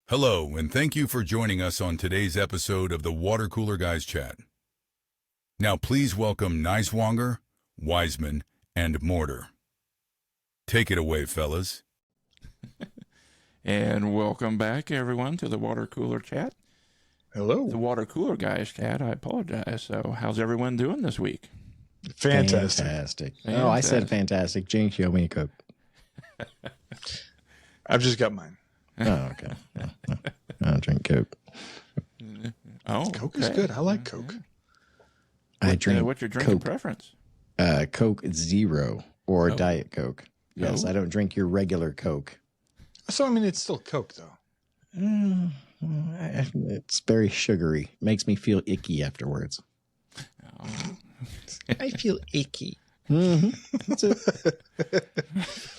Hello, and thank you for joining us on today's episode of the Water Cooler Guys Chat. Now please welcome Niswonger, Wiseman, and Mortar. Take it away, fellas. And welcome back, everyone, to the Water Cooler Chat. Hello. The Water Cooler Guys Chat, I apologize. So how's everyone doing this week? Fantastic. Oh, I said fantastic. Jinx, you owe me a Coke. I've just got mine. Oh, okay. I don't drink Coke. Oh, Coke is good. I like Coke. I drink what's your drinking Coke. preference? Coke Zero or Oh. Diet Coke. Yes, Oh. I don't drink your regular Coke. So, I mean, it's still Coke, though. It's very sugary. Makes me feel icky afterwards. Oh. I feel icky. That's it.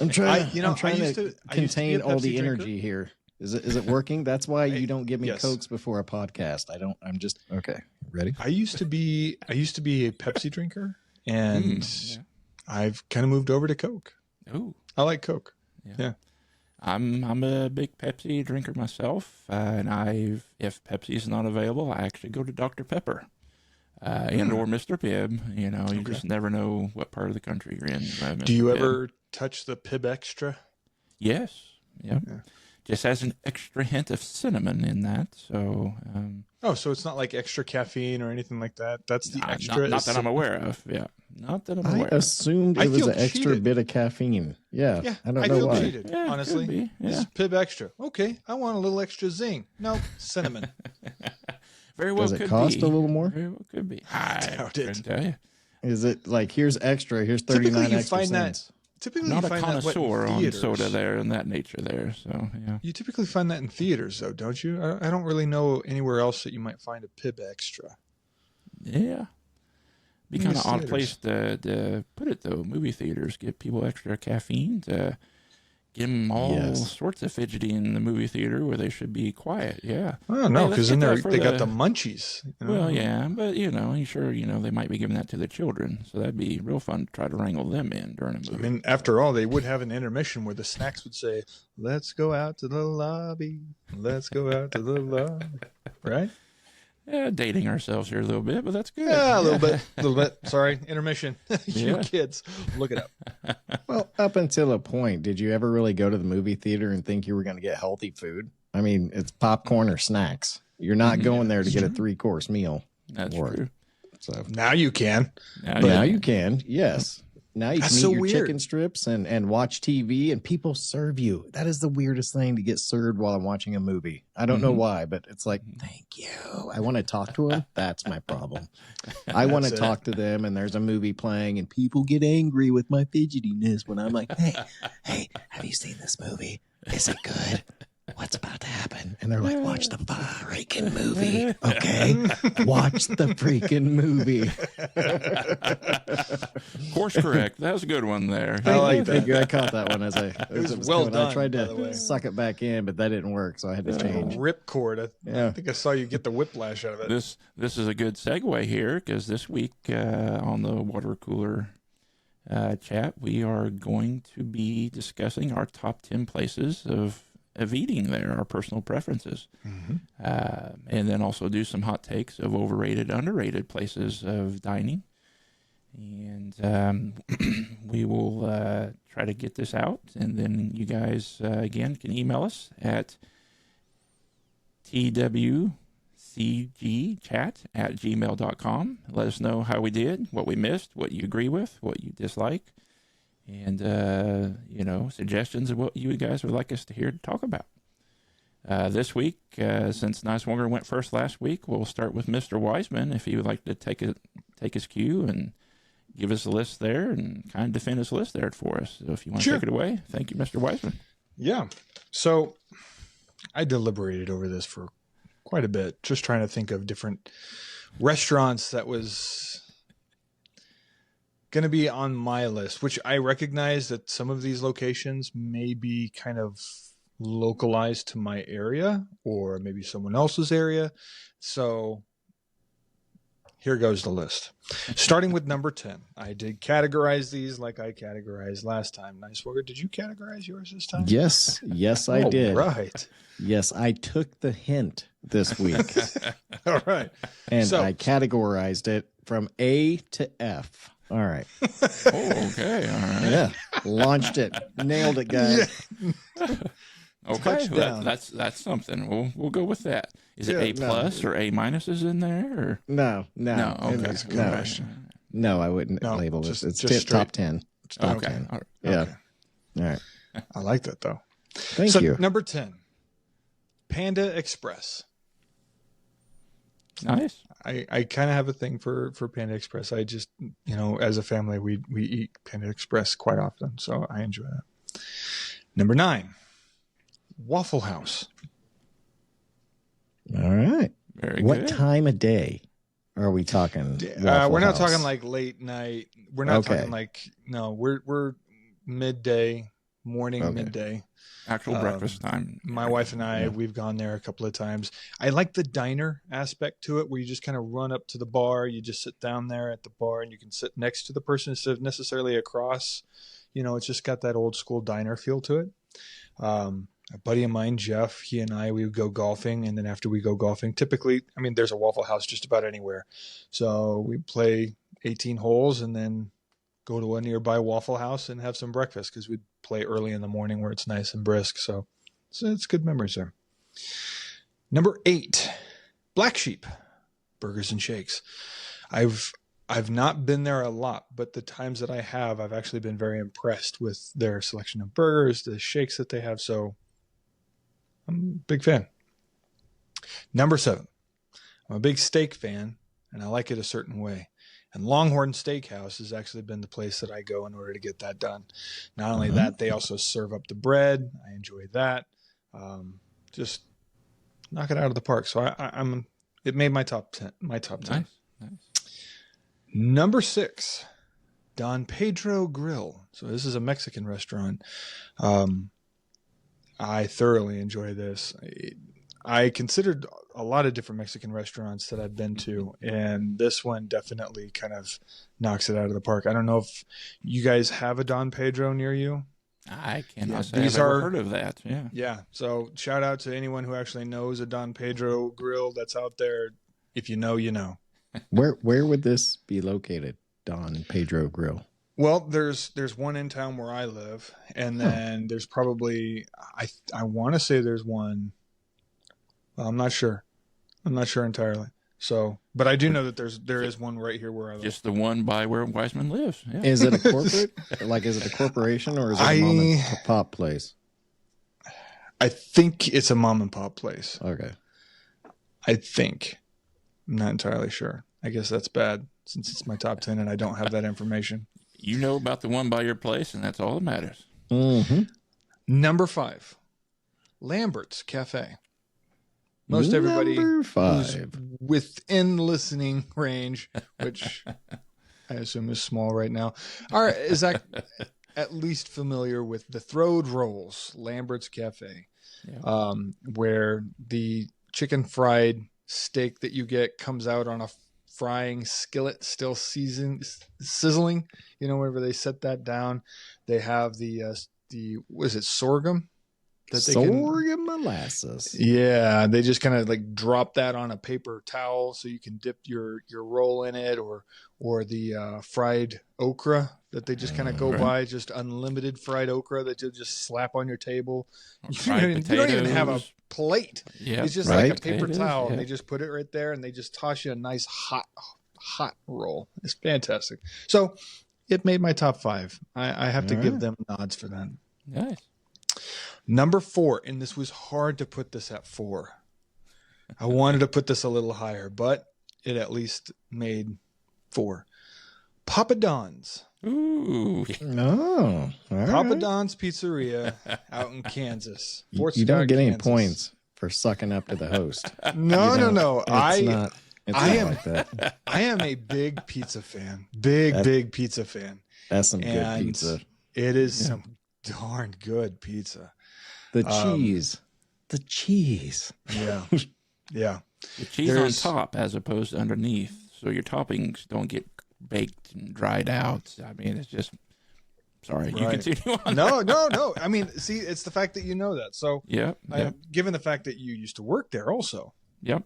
I'm trying to I used to be contain a all the Pepsi drinker. energy here. Is it working? That's why you don't give me yes. Cokes before a podcast. I'm just okay. Ready? I used to be a Pepsi drinker, and Yeah. I've kind of moved over to Coke. Oh, I like Coke. Yeah. I'm a big Pepsi drinker myself, and if Pepsi's not available, I actually go to Dr. Pepper. And or Mr. Pibb, you just never know what part of the country you're in. Do you Mr. Pibb. ever touch the Pib Extra? Yes. Yep. Yeah. Just has an extra hint of cinnamon in that. So, Oh, so it's not like extra caffeine or anything like that. That's the extra. Not that I'm aware of. Yeah. Not that I'm I aware of. assumed I it was feel an extra cheated. bit of caffeine. Yeah, Yeah, I don't I know feel why. cheated. Yeah, honestly, could be, This yeah. is Pib Extra. Okay, I want a little extra zing. No, cinnamon. Very well Does it could cost be. a little more? Very well could be. I doubt it. couldn't tell you. Is it like here's extra? Here's Typically, 39 you extra find cents. Typically, Not you a find that what, in connoisseur on theaters. soda there and that nature there. So, yeah. You typically find that in theaters, though, don't you? I don't really know anywhere else that you might find a Pib Extra. Yeah. Be In kind the of odd theaters. place to put it, though. Movie theaters give people extra caffeine to get them all Yes. sorts of fidgety in the movie theater where they should be quiet. Yeah. I don't know, Hey, let's because get in there that for they got the munchies. you know? Well, yeah, but I'm sure they might be giving that to the children, so that'd be real fun to try to wrangle them in during a movie. I mean, after all, they would have an intermission where the snacks would say, "Let's go out to the lobby. Let's go out to the lobby." Right? Yeah, dating ourselves here a little bit, but that's good. Yeah, a little bit. Sorry, intermission. You Yeah. kids, look it up. Well, up until a point, did you ever really go to the movie theater and think you were going to get healthy food? I mean, it's popcorn or snacks. You're not going there to get a 3-course meal. That's Or- true. So Now you can. now you can, yes. Now you can That's eat so your weird. chicken strips and watch TV, and people serve you. That is the weirdest thing to get served while I'm watching a movie. I don't know why, but it's like, thank you. I want to talk to them. That's my problem. I want to That's it. talk to them, and there's a movie playing, and people get angry with my fidgetiness when I'm like, hey, have you seen this movie? Is it good? What's about to happen? And they're like, watch the freaking movie. Okay? Watch the freaking movie. Course correct. That was a good one there. I like Thank you. I caught that one as I was was well coming. done, I tried by the way. to suck it back in, but that didn't work, so I had to change. Ripcord. I Yeah. think I saw you get the whiplash out of it. This is a good segue here because this week on the water cooler chat, we are going to be discussing our top 10 places of eating there, our personal preferences, and then also do some hot takes of overrated, underrated places of dining. And we will try to get this out, and then you guys again can email us at twcgchat@gmail.com. Let us know how we did, what we missed, what you agree with, what you dislike, and suggestions of what you guys would like us to hear to talk about. This week, since Niswonger went first last week, we'll start with Mr. Wiseman if he would like to take his cue and give us a list there and kind of defend his list there for us. So if you want to Sure. take it away, thank you, Mr. Wiseman. Yeah. So I deliberated over this for quite a bit, just trying to think of different restaurants that was going to be on my list, which I recognize that some of these locations may be kind of localized to my area or maybe someone else's area. So here goes the list. Starting with number 10. I did categorize these like I categorized last time. Nice Walker, did you categorize yours this time? Yes, I All did. Right. Yes, I took the hint this week All right. and So- I categorized it from A to F. All right. Oh, okay. All right. Yeah. Launched it. Nailed it, guys. Okay. Touchdown. That's something. We'll go with that. Is it Yeah, A plus or A minuses in there? Or? No. No. Okay. That's a good No. question. No, I wouldn't No, label just- this. It's just top straight. 10. It's top Okay. 10. All right. Yeah. Okay. All right. I like that though. Thank so you. number 10. Panda Express. Nice. I kind of have a thing for Panda Express. I just, as a family, we eat Panda Express quite often, so I enjoy that. Number 9, Waffle House. All right. Very What good. time of day are we talking? Waffle We're not House? talking like late night. We're not Okay. talking like we're midday, morning, Okay. midday. Actual breakfast time. My wife and I, Yeah. we've gone there a couple of times. I like the diner aspect to it where you just kind of run up to the bar. You just sit down there at the bar and you can sit next to the person instead of necessarily across. It's just got that old school diner feel to it. A buddy of mine, Jeff, he and I, we would go golfing. And then after we go golfing, typically, there's a Waffle House just about anywhere. So we play 18 holes and then go to a nearby Waffle House and have some breakfast because we'd play early in the morning where it's nice and brisk. So it's good memories there. Number 8, Black Sheep Burgers and Shakes. I've not been there a lot, but the times that I have, I've actually been very impressed with their selection of burgers, the shakes that they have. So I'm a big fan. Number 7, I'm a big steak fan, and I like it a certain way. And Longhorn Steakhouse has actually been the place that I go in order to get that done. Not only that, they also serve up the bread. I enjoy that. Just knock it out of the park. So it made my top 10. My top 10. Nice. Number 6, Don Pedro Grill. So this is a Mexican restaurant. I thoroughly enjoy this. I considered a lot of different Mexican restaurants that I've been to, and this one definitely kind of knocks it out of the park. I don't know if you guys have a Don Pedro near you. I cannot Yeah, say these I've ever are- heard of that. Yeah. Yeah. So shout out to anyone who actually knows a Don Pedro Grill that's out there. If you know, you know. Where would this be located? Don Pedro Grill. Well, there's one in town where I live, and then there's probably I want to say there's one. Well, I'm not sure entirely. So, but I do know that there is one right here where I live. Just the one by where Wiseman lives. Yeah. Is it a corporate? Is it a corporation or is it a mom and pop place? I think it's a mom and pop place. Okay. I think. I'm not entirely sure. I guess that's bad since it's my top 10 and I don't have that information. You know about the one by your place, and that's all that matters. Mm-hmm. Number 5, Lambert's Cafe. Most everybody Number who's 5. within listening range, which I assume is small right now, is at least familiar with the Throwed Rolls, Lambert's Cafe, Yeah. where the chicken fried steak that you get comes out on a frying skillet, still sizzling. Whenever they set that down, they have the what is it, sorghum? Sorghum molasses. Yeah, they just kind of like drop that on a paper towel so you can dip your roll in it, or the fried okra that they just kind of go Right. by, just unlimited fried okra that you'll just slap on your table. Or You fried don't even have a potatoes. plate. Yeah. It's just Right. like a paper Potatoes, towel, yeah. and they just put it right there, and they just toss you a nice hot roll. It's fantastic. So it made my top 5. I have to All give right. them nods for that. Nice. Number 4, and this was hard to put this at 4. I wanted to put this a little higher, but it at least made 4. Papa Don's. Ooh. Oh, all Papa right. Don's Pizzeria out in Kansas. You Fort you don't Scott, get any Kansas. points for sucking up to the host. No, You no, don't. no. It's I not like that. I am a big pizza fan. That- Big pizza fan. That's some good And pizza. it is Yeah. some darn good pizza. The um, cheese. The cheese. Yeah. Yeah. The cheese There's- on top as opposed to underneath. so your toppings don't get baked and dried out. I mean, it's just, sorry, you Right. continue on. No. I mean, see, it's the fact that you know that. So, Yep. given the fact that you used to work there also, Yep.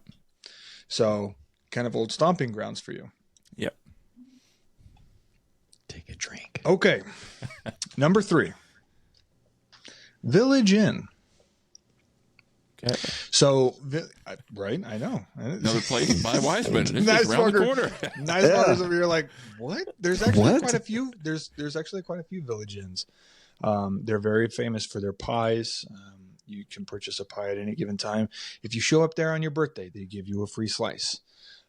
so kind of old stomping grounds for you. Yep. Take a drink. Okay. Number 3, Village Inn. Okay. So, right, I know. Another place by Wiseman. It's Nice just around the fucker. corner. Nice fuckers over here like, what? There's actually What? quite a few. There's actually quite a few Village Inns. They're very famous for their pies. You can purchase a pie at any given time. If you show up there on your birthday, they give you a free slice.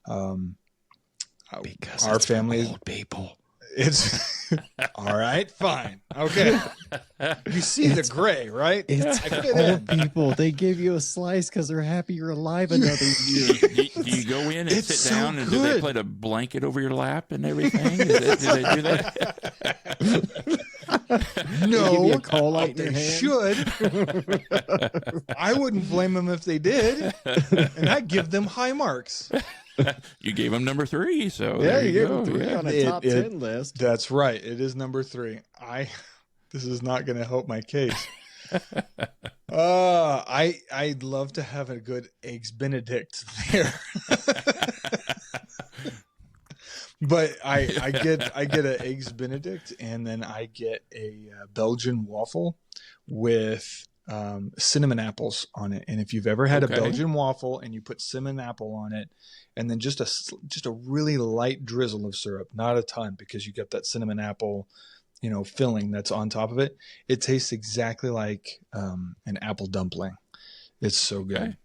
Because Our it's for family- old people. It's all right, fine, okay. You see the gray, right? It's I for fit in. old people. They give you a slice because they're happy you're alive another year. Do you go in and It's sit so down and do they good. put a blanket over your lap and everything? Do they do that? They give you No, a coal light in your they hand. should. I wouldn't blame them if they did, and I'd give them high marks. You gave him number 3, so Yeah, there you gave go. them 3 Yeah. on a It- top it- 10 list. That's right. It is number 3. This is not going to help my case. I'd love to have a good eggs Benedict there. But I get an eggs Benedict, and then I get a Belgian waffle with cinnamon apples on it. And if you've ever had Okay. a Belgian waffle and you put cinnamon apple on it, and then just a really light drizzle of syrup, not a ton, because you get that cinnamon apple, filling that's on top of it. It tastes exactly like an apple dumpling. It's so good. Okay.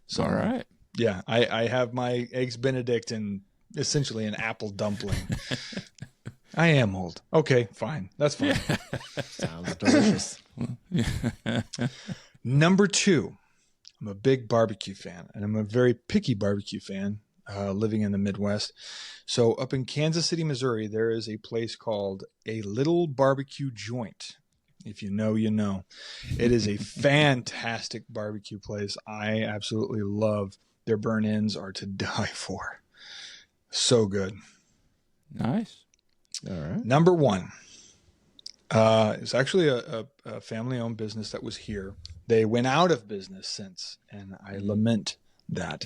So All right. yeah, I have my eggs Benedict and essentially an apple dumpling. I am old. Okay, fine. That's fine. Sounds delicious. Number 2, I'm a big barbecue fan, and I'm a very picky barbecue fan, living in the Midwest. So up in Kansas City, Missouri, there is a place called A Little Barbecue Joint. If you know, you know. It is a fantastic barbecue place. I absolutely love their burn-ins are to die for. So good. Nice. All right. Number 1. It's actually a family-owned business that was here. They went out of business since, and I lament that.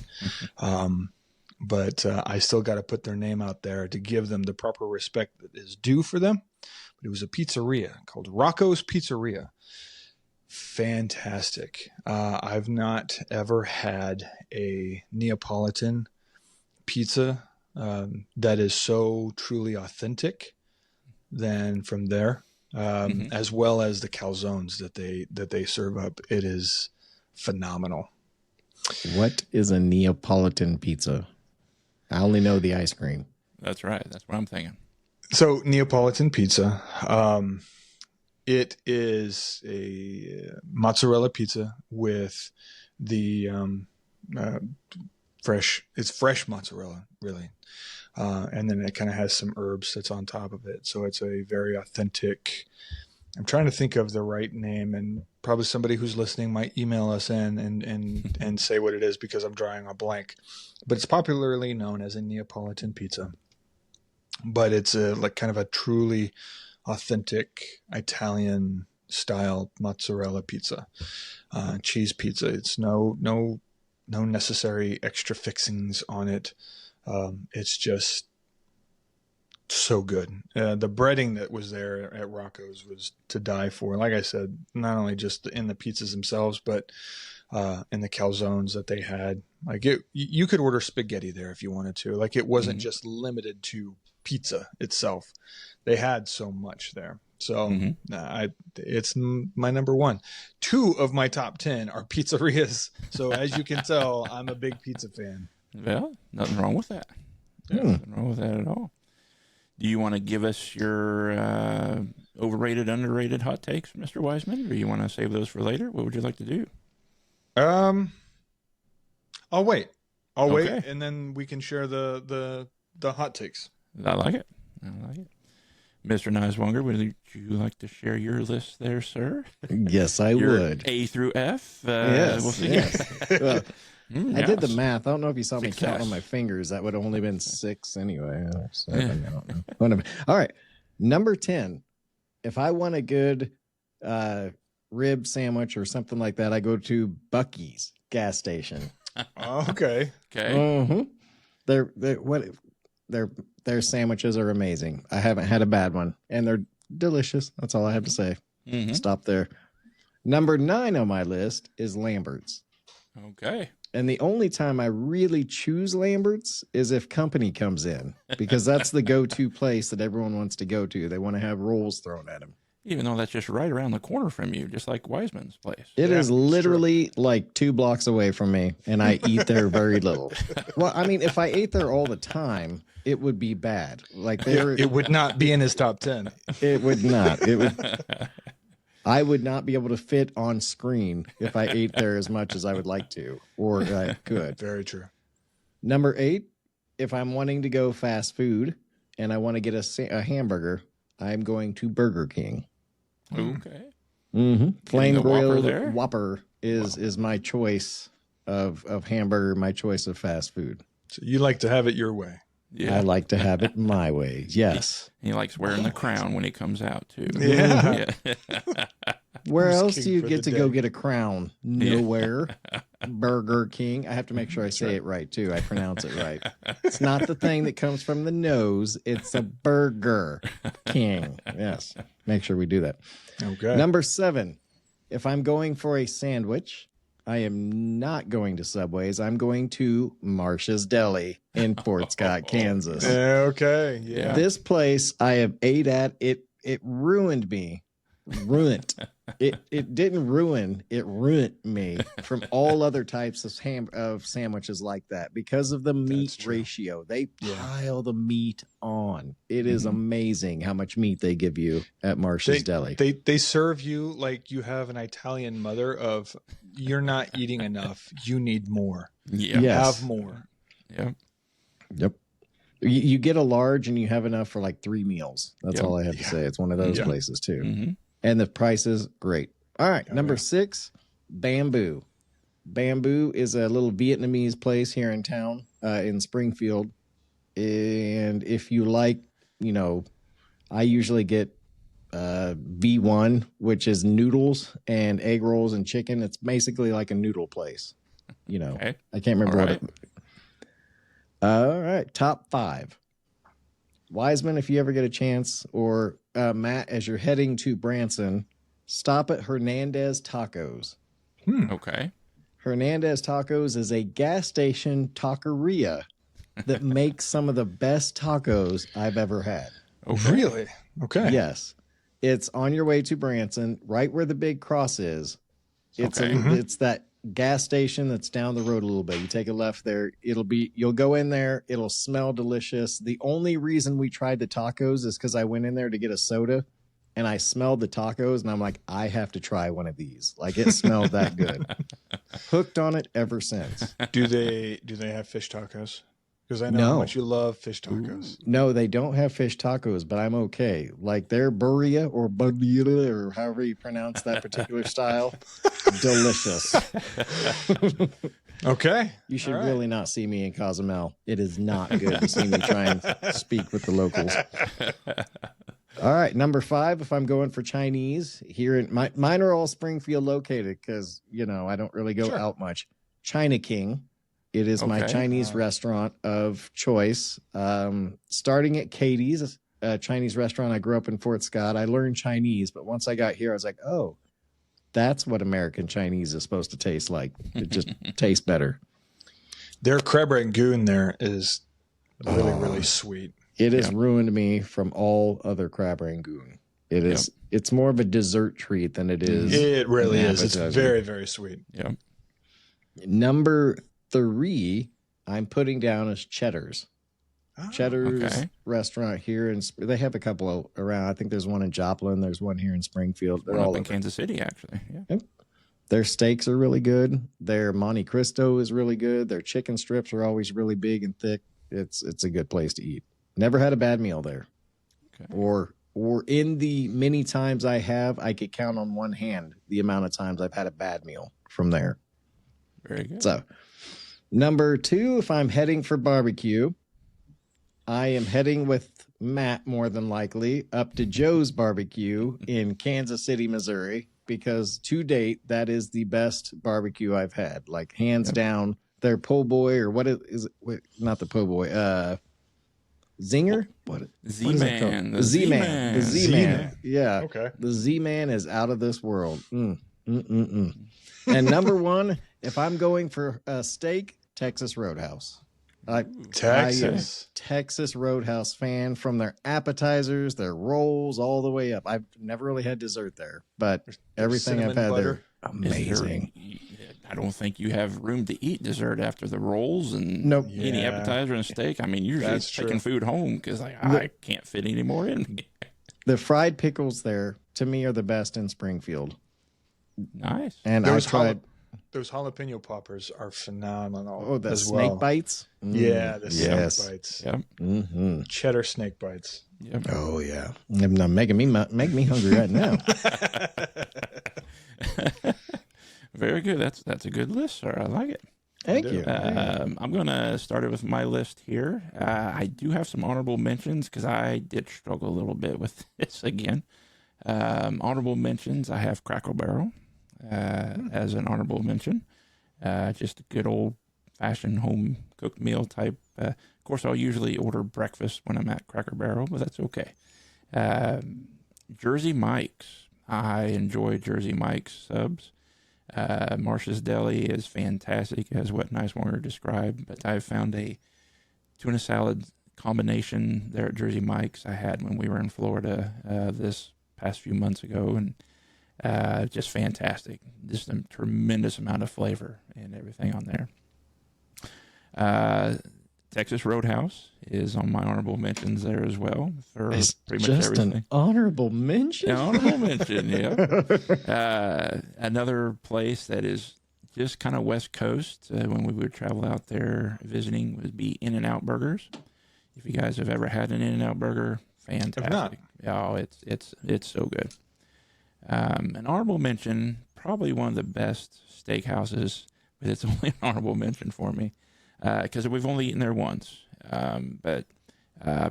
But I still got to put their name out there to give them the proper respect that is due for them. But it was a pizzeria called Rocco's Pizzeria. Fantastic. I've not ever had a Neapolitan pizza that is so truly authentic than from there. As well as the calzones that they serve up. It is phenomenal. What is a Neapolitan pizza? I only know the ice cream. That's right. That's what I'm thinking. So Neapolitan pizza, it is a mozzarella pizza with the fresh. It's fresh mozzarella, really, and then it kind of has some herbs that's on top of it. So it's a very authentic. I'm trying to think of the right name, and probably somebody who's listening might email us in and say what it is because I'm drawing a blank. But it's popularly known as a Neapolitan pizza. But it's like kind of a truly authentic Italian style mozzarella pizza, cheese pizza. It's no necessary extra fixings on it. It's just so good. The breading that was there at Rocco's was to die for. Like I said, not only just in the pizzas themselves, but in the calzones that they had. Like you could order spaghetti there if you wanted to. Like it wasn't just limited to pizza itself. They had so much there. So it's my number 1. 2 of my top 10 are pizzerias. So as you can tell, I'm a big pizza fan. Well, nothing wrong with that. Nothing wrong with that at all. Do you want to give us your overrated, underrated hot takes, Mr. Wiseman, or you want to save those for later? What would you like to do? I'll wait. I'll wait, Okay. and then we can share the hot takes. I like it. Mr. Niswonger, would you like to share your list there, sir? Yes, I Your would. A through F? Yes. We'll see. Yes. Well, I did the Yes. math. I don't know if you saw me Success. count on my fingers. That would have only been 6 anyway. Or 7, I don't know. Whatever. All right. Number 10. If I want a good rib sandwich or something like that, I go to Buc-ee's gas station. Okay. Okay. Their sandwiches are amazing. I haven't had a bad one, and they're delicious. That's all I have to say. Mhm. Stop there. Number 9 on my list is Lambert's. Okay. And the only time I really choose Lambert's is if company comes in, because that's the go-to place that everyone wants to go to. They want to have rolls thrown at them. Even though that's just right around the corner from you, just like Wiseman's place. It Yeah, is it's literally like 2 blocks away from me, and I eat there very little. Well, I mean, if I ate there all the time, it would be bad. Like It would not be in his top 10. it would not. It would. I would not be able to fit on screen if I ate there as much as I would like to, or I could. Very true. Number 8, if I'm wanting to go fast food and I want to get a hamburger, I'm going to Burger King. Okay. Flame the Whopper grilled there? Whopper is my choice of hamburger, my choice of fast food. So you like to have it your way. Yeah. I like to have it my way. Yes. He likes wearing the crown when he comes out too. Yeah. Yeah. Where Who's else king do you for get the to go day? get a crown? Nowhere. Burger King. I have to make sure I say it right too. I pronounce it right. It's not the thing that comes from the nose. It's a Burger King. Yes. Make sure we do that. Okay. Number 7. If I'm going for a sandwich, I am not going to Subway's. I'm going to Marcia's Deli in Fort Scott, Kansas. Okay. Yeah. This place I have ate at. It ruined me. Ruined. It didn't ruin. It ruined me from all other types of sandwiches like that because of the meat true. ratio. They Yeah. pile the meat on. It is amazing how much meat they give you at Marcia's Deli. They serve you like you have an Italian mother of you're not eating enough. You need more. Yeah. Yes. Have more. Yeah. Yep. You get a large and you have enough for like 3 meals. That's Yep. all I have to Yeah. say. It's one of those Yeah. places too. hmm And the price is great. All right. Oh, Number yeah. 6, Bamboo. Bamboo is a little Vietnamese place here in town, in Springfield. And if you like, I usually get V1, which is noodles and egg rolls and chicken. It's basically like a noodle place. Okay. I can't remember All what it. All right. Top 5. Wiseman, if you ever get a chance, or Matt, as you're heading to Branson, stop at Hernandez Tacos. Okay. Hernandez Tacos is a gas station taqueria that makes some of the best tacos I've ever had. Okay. Really? Okay. Yes. It's on your way to Branson, right where the big cross is. It's Okay. it's that gas station that's down the road a little bit. You take a left there, you'll go in there, it'll smell delicious. The only reason we tried the tacos is because I went in there to get a soda and I smelled the tacos and I'm like, I have to try one of these. Like it smelled that good. Hooked on it ever since. Do they have fish tacos? Because I know how No. much you love fish tacos. No, they don't have fish tacos, but I'm okay. Like their burrito or burrito or however you pronounce that particular style, delicious. Okay. You should All right. really not see me in Cozumel. It is not good to see me try and speak with the locals. All right, number 5. If I'm going for Chinese here in mine are all Springfield located because I don't really go Sure. out much. China King. It is my Okay. Chinese restaurant of choice. Starting at Katie's, a Chinese restaurant. I grew up in Fort Scott. I learned Chinese, but once I got here, I was like, oh, that's what American Chinese is supposed to taste like. It just tastes better. Their crab rangoon there is really, really sweet. It has Yeah. ruined me from all other crab rangoon. It is. It's more of a dessert treat than it is. It really an is. It's appetizer. very, very sweet. Yeah. Number 3, I'm putting down as Cheddar's. Ah, Cheddar's okay. restaurant here, and they have a couple around. I think there's one in Joplin. There's one here in Springfield. They're One all up in over. Kansas City, actually. Yeah. Their steaks are really good. Their Monte Cristo is really good. Their chicken strips are always really big and thick. It's a good place to eat. Never had a bad meal there. Okay. Or in the many times I have, I could count on one hand the amount of times I've had a bad meal from there. Very good. So Number 2, if I'm heading for barbecue, I am heading with Matt more than likely up to Joe's Barbecue in Kansas City, Missouri, because to date, that is the best barbecue I've had. Like, hands down, their po' boy, or what is it? Wait, not the po' boy, Zinger? What is it called? Z-Man. The Z-Man. The Z-Man. Yeah. Okay. The Z-Man is out of this world. And number 1, if I'm going for a steak, Texas Roadhouse. Texas. Texas Roadhouse fan, from their appetizers, their rolls, all the way up. I've never really had dessert there, but everything I've cinnamon had butter. there, amazing. I don't think you have room to eat dessert after the rolls and Nope. any Yeah. appetizer and steak. I mean, usually That's it's taking true. food home because I can't fit any more in. The fried pickles there, to me, are the best in Springfield. Nice. And Those I tried, Those jalapeno poppers are phenomenal. oh, the as snake well. bites. Yeah, the yes. snake bites. Yep. Mm-hmm. Cheddar snake bites. Yep. Oh, yeah. Now making me hungry right now. Very good. That's a good list, sir. I like it. Thank do. you. I'm going to start it with my list here. I do have some honorable mentions because I did struggle a little bit with this again. Honorable mentions, I have Crackle Barrel as an honorable mention. Just a good old fashioned home cooked meal type. Of course, I'll usually order breakfast when I'm at Cracker Barrel, but that's okay. Jersey Mike's. I enjoy Jersey Mike's subs. Marcia's Deli is fantastic, as what Nicewanger described, but I've found a tuna salad combination there at Jersey Mike's I had when we were in Florida this past few months ago, and just fantastic. Just a tremendous amount of flavor and everything on there. Texas Roadhouse is on my honorable mentions there as well for It's pretty much just everything. an honorable mention. Yeah, honorable mention, yeah. Another place that is just kind of West Coast when we would travel out there visiting would be In-N-Out Burgers. If you guys have ever had an In-N-Out burger, fantastic. Oh, it's so good. An honorable mention, probably one of the best steakhouses, but it's only an honorable mention for me because we've only eaten there once. But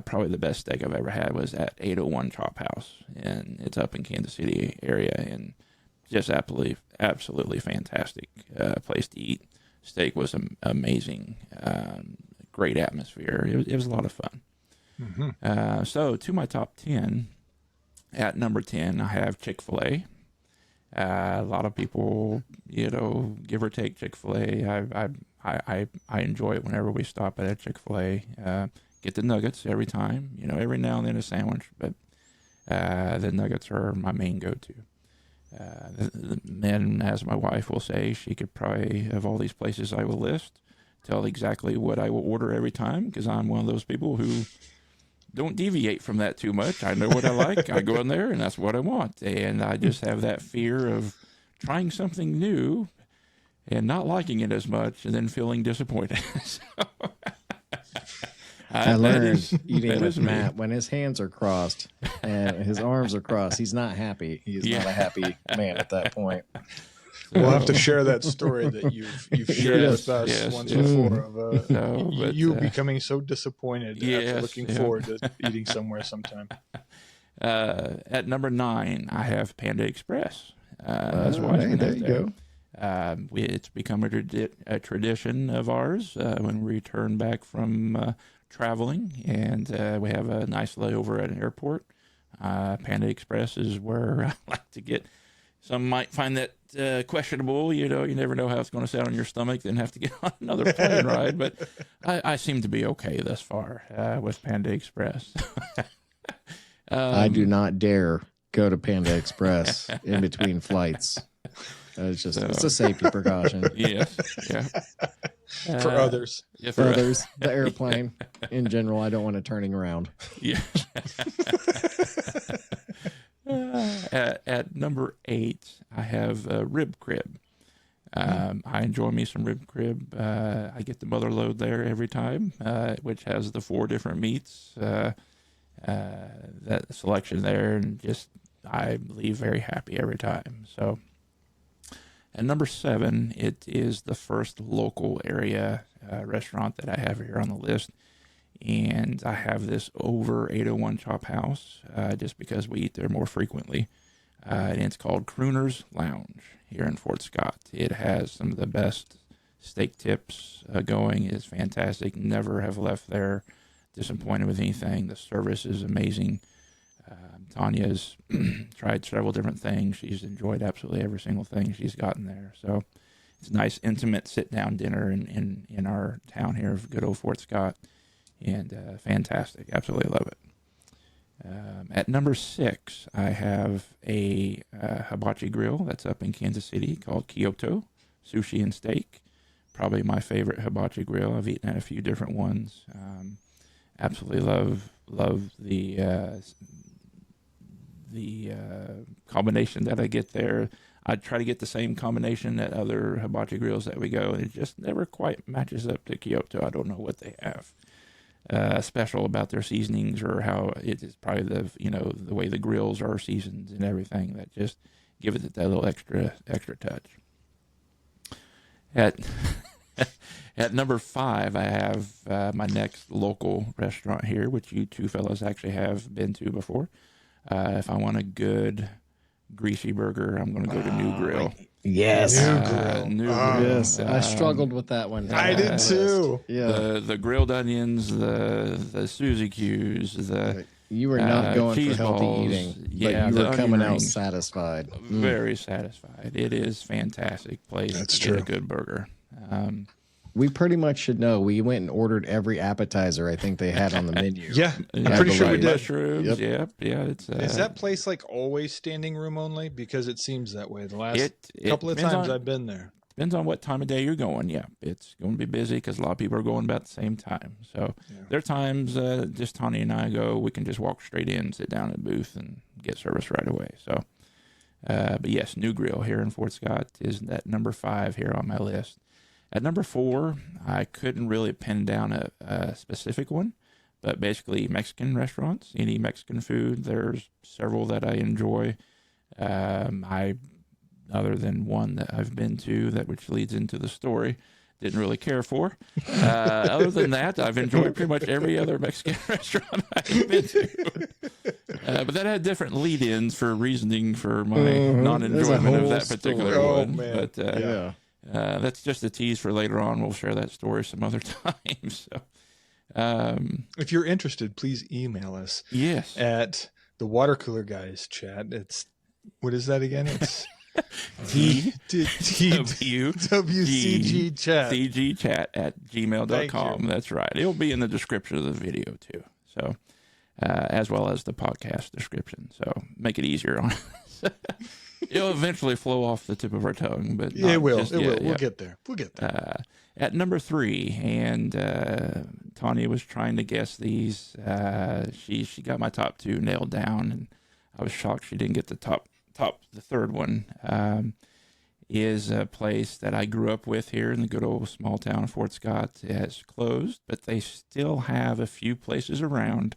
probably the best steak I've ever had was at 801 Chop House, and it's up in Kansas City area, and just absolutely fantastic place to eat. Steak was amazing, great atmosphere. It was a lot of fun. Mm-hmm. So to my top 10, at number 10, I have Chick-fil-A. A lot of people, give or take Chick-fil-A. I enjoy it whenever we stop at a Chick-fil-A. Get the nuggets every time, every now and then a sandwich, but the nuggets are my main go-to. And as my wife will say, she could probably, of all these places I will list, tell exactly what I will order every time, because I'm one of those people who don't deviate from that too much. I know what I like. I go in there, and that's what I want. And I just have that fear of trying something new and not liking it as much and then feeling disappointed. I learned that eating with is me. Matt, when his hands are crossed and his arms are crossed, he's not happy. He's not a happy man at that point. We'll have to share that story that you've shared Yes, with us yes, once yes. before of No, but, you becoming so disappointed after yes, looking yeah. forward to eating somewhere sometime. At number 9, I have Panda Express. That's why hey, there you go. It's become a tradition of ours when we return back from traveling, and we have a nice layover at an airport. Panda Express is where I like to get. Some might find that questionable. You never know how it's going to sound on your stomach, then have to get on another plane ride. But I seem to be okay thus far with Panda Express. I do not dare go to Panda Express in between flights. It's a safety precaution. Yes, yeah. For others. Yeah, For others, the airplane in general, I don't want it turning around. Yeah. At number 8, I have Rib Crib. I enjoy me some Rib Crib. I get the mother load there every time, which has the 4 different meats. That selection there, and just I leave very happy every time. So, at number 7, it is the first local area restaurant that I have here on the list. And I have this over 801 Chop House just because we eat there more frequently. And it's called Crooner's Lounge here in Fort Scott. It has some of the best steak tips going. It is fantastic. Never have left there disappointed with anything. The service is amazing. Tanya's tried several different things. She's enjoyed absolutely every single thing she's gotten there. So it's a nice, intimate sit-down dinner in our town here of good old Fort Scott. And fantastic. Absolutely love it. At number 6, I have a hibachi grill that's up in Kansas City called Kyoto Sushi and Steak. Probably my favorite hibachi grill. I've eaten at a few different ones. Absolutely love the combination that I get there. I try to get the same combination at other hibachi grills that we go, and it just never quite matches up to Kyoto. I don't know what they have special about their seasonings, or how it is probably the way the grills are seasoned and everything that just give it that little extra touch. At number 5, I have my next local restaurant here, which you two fellas actually have been to before. If I want a good greasy burger, I'm going to go to New Grill. Yes. New Grill. Yes. I struggled with that one. I did too. Yeah. The grilled onions, the Suzy Q's, You were not going cheese for healthy balls. eating, Yeah, but you the were onion coming out rings. satisfied. Very satisfied. It is fantastic place That's to get a true. good burger. We pretty much should know. We went and ordered every appetizer I think they had on the menu. Yeah, I'm Yeah, pretty sure we right. did. Mushrooms. Yep. Yeah. It's Is that place like always standing room only? Because it seems that way. The last it couple of depends times on- I've been there. Depends on what time of day you're going. Yeah, it's going to be busy because a lot of people are going about the same time. So there are times just Tony and I go, we can just walk straight in, sit down at the booth, and get service right away. So, but yes, New Grill here in Fort Scott is at number 5 here on my list. At number 4, I couldn't really pin down a specific one, but basically Mexican restaurants, any Mexican food. There's several that I enjoy. Other than one that I've been to, which leads into the story, didn't really care for. Other than that, I've enjoyed pretty much every other Mexican restaurant I've been to. But that had different lead-ins for reasoning for my There's a non-enjoyment of whole that particular story. Oh, one. man. But Yeah. that's just a tease for later on. We'll share that story some other time. So, If you're interested, please email us yes. at the Water Cooler Guys chat. It's what is that again? It's WCG chat. cgchat@gmail.com. Thank you. That's right. It'll be in the description of the video too. So, as well as the podcast description. So make it easier on us. It'll eventually flow off the tip of our tongue, but Yeah, it not will. just It will. yet. We'll Yeah. get there. We'll get there. At number 3, and Tanya was trying to guess these. She got my top 2 nailed down, and I was shocked she didn't get the third one. Is a place that I grew up with here in the good old small town of Fort Scott. It has closed, but they still have a few places around.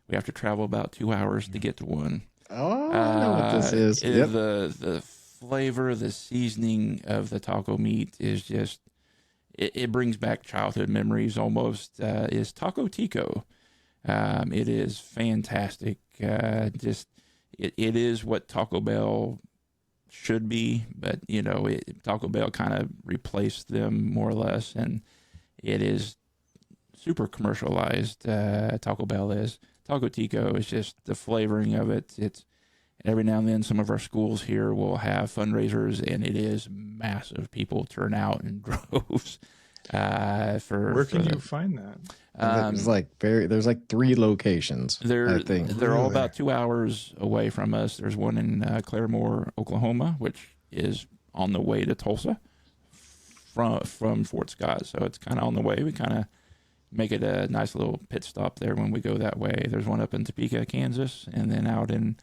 We have to travel about 2 hours to get to one. Oh, I know what this is. Yep. The flavor, the seasoning of the taco meat is just, it brings back childhood memories almost, is Taco Tico. It is fantastic. It is what Taco Bell should be, but Taco Bell kind of replaced them more or less, and it is super commercialized. Taco Bell is. Taco Tico is just the flavoring of it. It's every now and then some of our schools here will have fundraisers, and it is massive. People turn out in droves. Where can you find that? There's like 3 locations. I think They're all Really? about 2 hours away from us. There's one in Claremore, Oklahoma, which is on the way to Tulsa from Fort Scott. So it's kind of on the way. We kind of make it a nice little pit stop there when we go that way. There's one up in Topeka, Kansas, and then out in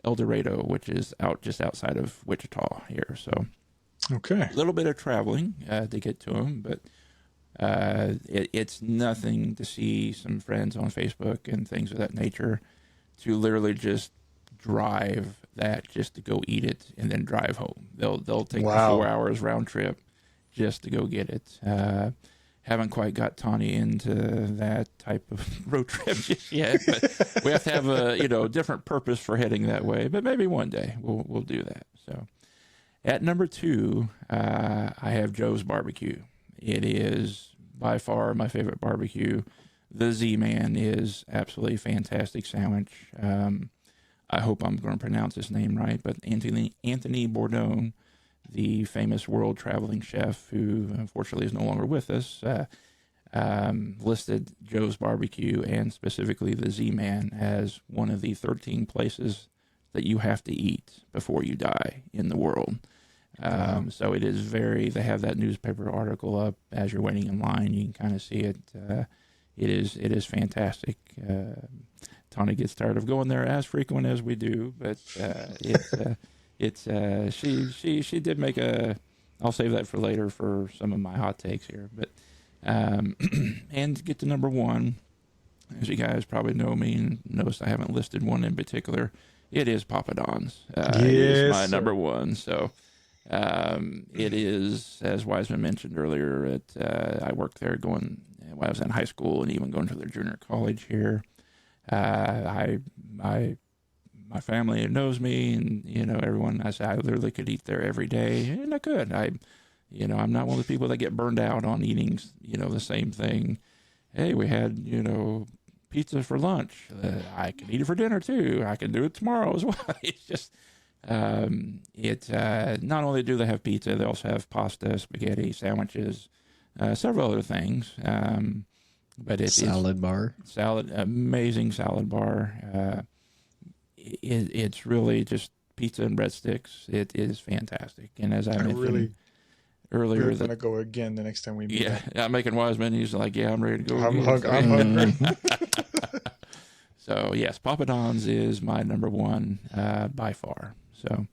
El Dorado, which is just outside of Wichita here. So Okay. a little bit of traveling to get to them, but it's nothing to see some friends on Facebook and things of that nature to literally just drive that just to go eat it and then drive home. They'll take Wow. the 4 hours round trip just to go get it. haven't quite got Tawny into that type of road trip just yet. But we have to have a different purpose for heading that way. But maybe one day we'll do that. So at number 2, I have Joe's Barbecue. It is by far my favorite barbecue. The Z-Man is absolutely fantastic sandwich. I hope I'm going to pronounce his name right, but Anthony Bourdain, the famous world traveling chef who unfortunately is no longer with us, listed Joe's Barbecue and specifically the Z-Man as one of the 13 places that you have to eat before you die in the world. So it is they have that newspaper article up as you're waiting in line. You can kind of see it. It is fantastic. Tawny gets tired of going there as frequent as we do, but she did make I'll save that for later for some of my hot takes here, but and to get to number 1, as you guys probably know me and notice I haven't listed one in particular, it is Papa Don's. It is my number 1. So it is, as Wiseman mentioned earlier, I worked there when I was in high school and even going to their junior college here. My family knows me, and everyone. I literally could eat there every day, and I could. I'm not one of the people that get burned out on eating, the same thing. Hey, we had pizza for lunch. I can eat it for dinner too. I can do it tomorrow as well. It's just not only do they have pizza, they also have pasta, spaghetti, sandwiches, several other things. But it's amazing salad bar. It's really just pizza and breadsticks. It is fantastic. And as I mentioned earlier, we're going to go again the next time we meet. Yeah, I'm making Wiseman. He's like, yeah, I'm ready to go. I'm hungry. So yes, Papa Don's is my number 1 by far. So,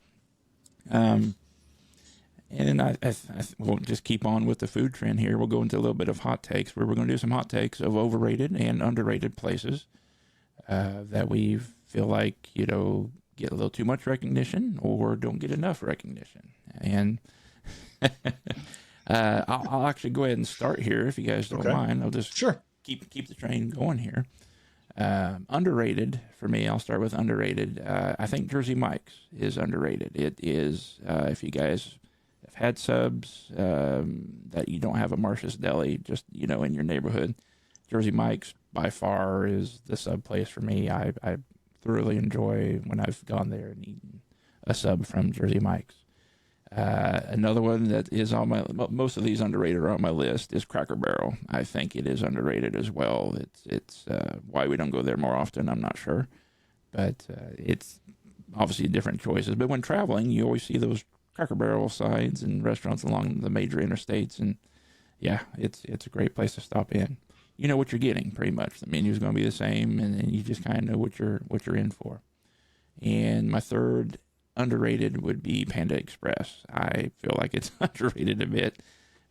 and I won't just keep on with the food trend here. We'll go into a little bit of hot takes, where we're going to do some hot takes of overrated and underrated places that we feel like get a little too much recognition or don't get enough recognition. And I'll actually go ahead and start here if you guys don't mind. I'll just keep the train going here. Underrated for me, I'll start with underrated. I think Jersey Mike's is underrated. It is, if you guys have had subs that you don't have a Marcia's Deli just in your neighborhood, Jersey Mike's by far is the sub place for me. I thoroughly enjoy when I've gone there and eaten a sub from Jersey Mike's. Another one that is on most of these underrated are on my list is Cracker Barrel. I think it is underrated as well. It's why we don't go there more often, I'm not sure, but it's obviously different choices. But when traveling, you always see those Cracker Barrel signs and restaurants along the major interstates, and yeah, it's a great place to stop in. You know what you're getting pretty much. The menu's going to be the same, and you just kind of know what you're in for. And my third underrated would be Panda Express. I feel like it's underrated a bit.